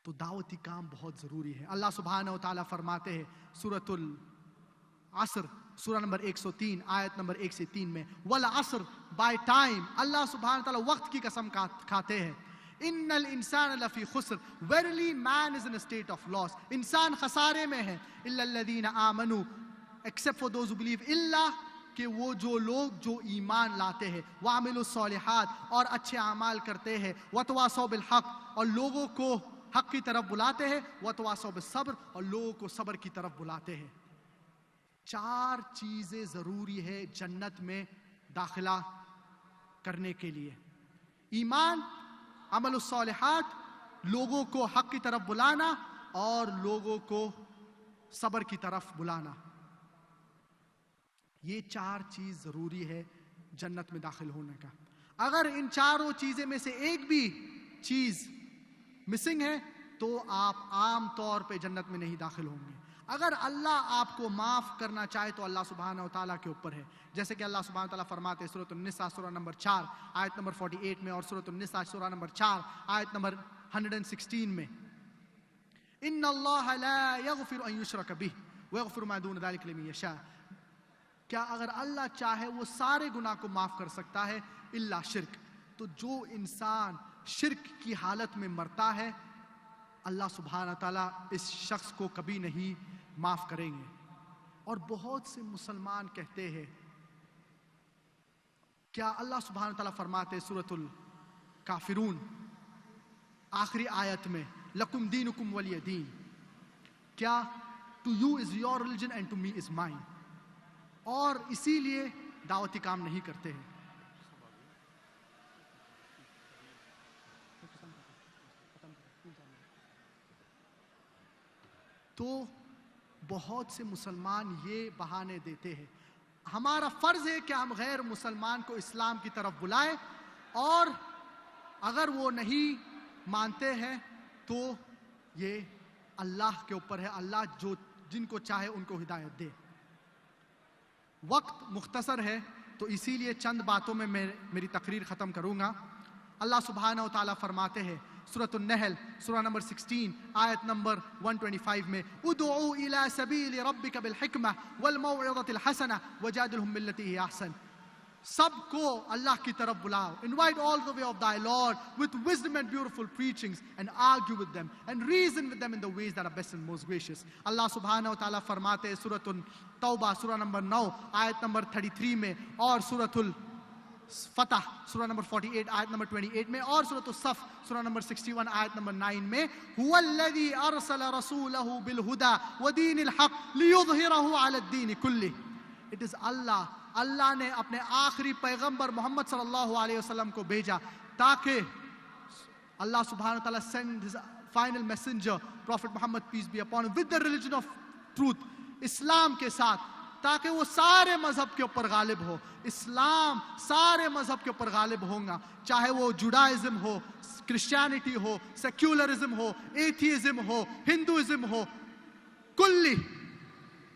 تو دعوتی کام بہت ضروری ہے۔ اللہ سبحانہ و تعالیٰ فرماتے ہیں سورۃ العصر سورہ نمبر 103 آیت نمبر 1 سے 3 میں، والعصر، بائی ٹائم، اللہ سبحانہ و تعالیٰ وقت کی قسم کھاتے ہیں، ان الانسان لفی خسر، verily man is in a state of loss، انسان خسارے میں ہے، الا الذین آمنوا، except for those who believe، الا کہ وہ جو لوگ جو ایمان لاتے ہیں، وعملوا الصالحات، اور اچھے اعمال کرتے ہیں، وتواصوا بالحق، اور لوگوں کو حق کی طرف بلاتے ہیں، وتواصوا بالصبر، اور لوگوں کو صبر کی طرف بلاتے ہیں۔ 4 چیزیں ضروری ہے جنت میں داخلہ کرنے کے لیے: ایمان، عمل الصالحات، لوگوں کو حق کی طرف بلانا، اور لوگوں کو صبر کی طرف بلانا۔ یہ 4 چیز ضروری ہے جنت میں داخل ہونے کا۔ اگر ان 4 چیزیں میں سے ایک بھی چیز مسنگ ہے تو آپ عام طور پہ جنت میں نہیں داخل ہوں گے۔ اگر اللہ آپ کو معاف کرنا چاہے تو اللہ سبحانہ و تعالیٰ کے اوپر ہے، جیسے کہ اللہ سبحانہ و تعالیٰ فرماتے ہیں سورۃ النساء سورہ نمبر 4 آیت نمبر 48 میں، اور سورۃ النساء سورہ نمبر 4 آیت نمبر 116 میں، ان اللہ لا یغفر ان یشرک بہ ویغفر ما دون ذلک لمن یشاء، کیا اگر اللہ چاہے وہ سارے گناہ کو معاف کر سکتا ہے الا شرک، تو جو انسان شرک کی حالت میں مرتا ہے اللہ سبحانہ تعالیٰ اس شخص کو کبھی نہیں معاف کریں گے۔ اور بہت سے مسلمان کہتے ہیں، کیا اللہ سبحانہ تعالیٰ فرماتے سورۃ الکافرون آخری آیت میں، لکم دینکم ولی دین، کیا to you is your religion and to me is mine, اور اسی لیے دعوتی کام نہیں کرتے ہیں۔ تو بہت سے مسلمان یہ بہانے دیتے ہیں۔ ہمارا فرض ہے کہ ہم غیر مسلمان کو اسلام کی طرف بلائیں، اور اگر وہ نہیں مانتے ہیں تو یہ اللہ کے اوپر ہے، اللہ جو جن کو چاہے ان کو ہدایت دے۔ وقت مختصر ہے تو اسی لیے چند باتوں میں میری تقریر ختم کروں گا۔ اللہ سبحانہ و تعالیٰ فرماتے ہیں سورۃ النحل سورہ نمبر 16 آیت نمبر 125 میں، ادعو الی سبیل ربک بالحکمہ والموعظۃ الحسنہ وجادلہم باللتی ہی احسن، سب کو اللہ کی طرف بلاؤ، invite all the way of thy Lord with wisdom and beautiful preachings, and argue with them and reason with them in the ways that are best and most gracious۔ اللہ سبحانہ و تعالیٰ فرماتے ہیں سورۃ التوبہ سورہ نمبر 9 آیت نمبر 33 میں، اور سورۃ الفتح سورہ نمبر 48 آیت نمبر 28 میں، اور سورۃ الصف سورہ نمبر 61 آیت نمبر 9 میں، هو الذی ارسل رسولہ بالہدی ودین الحق لیظہرہ علی الدین کلہ، it is اللہ نے اپنے آخری پیغمبر محمد صلی اللہ علیہ وسلم کو بھیجا تاکہ اللہ سبحانہ وتعالی send his final messenger Prophet Muhammad peace be upon him with the religion of truth، اسلام کے ساتھ، تاکہ وہ سارے مذہب کے اوپر غالب ہو. اسلام سارے مذہب کے اوپر غالب ہوگا, چاہے وہ جوڈائزم ہو, کرسچینٹی ہو, سیکولرزم ہو, ایتھیزم ہو, ہندوازم ہو, کلی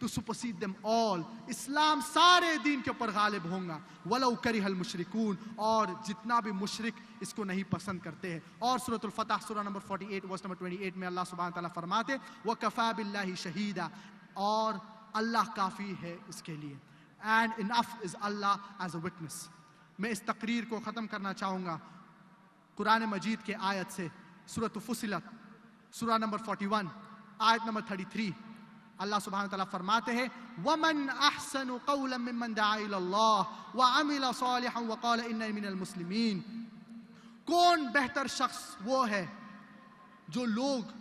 to supersede them all. اسلام سارے دین کے اوپر غالب ہوگا. وَلَوْ كَرِهَ الْمُشْرِكُونَ, اور جتنا بھی مشرک اس کو نہیں پسند کرتے ہیں. اور سورۃ الفتح سورہ نمبر 48 ورس نمبر 28 میں اللہ سبحانہ تعالیٰ فرماتے وَكَفَى بِاللَّهِ شَهِيدًا, اور اللہ کافی ہے اس کے لیے. And enough is Allah as a witness. میں اس تقریر کو ختم کرنا چاہوں گا قرآن مجید کے آیت سے. سورۃ فصلت سورہ نمبر 41 آیت نمبر 33. اللہ سبحانہ تعالیٰ فرماتے ہیں وَمَنْ أَحْسَنُ قَوْلًا مِّمَّنْ دَعَا إِلَى اللَّهِ وَعَمِلَ صَالِحًا وَقَالَ إِنَّنِي مِنَ الْمُسْلِمِينَ. کون بہتر شخص وہ ہے جو لوگ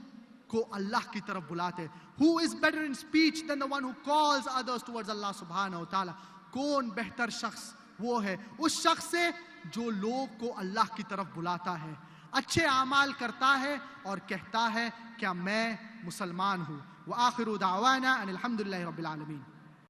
کو اللہ کی طرف بلاتے. Who is better in speech than the one who calls others towards Allah subhanahu wa ta'ala. کون بہتر شخص وہ ہے اس شخص سے جو لوگ کو اللہ کی طرف بلاتا ہے, اچھے اعمال کرتا ہے اور کہتا ہے کیا میں مسلمان ہوں. وآخر دعوانا ان الحمد للہ رب العالمین.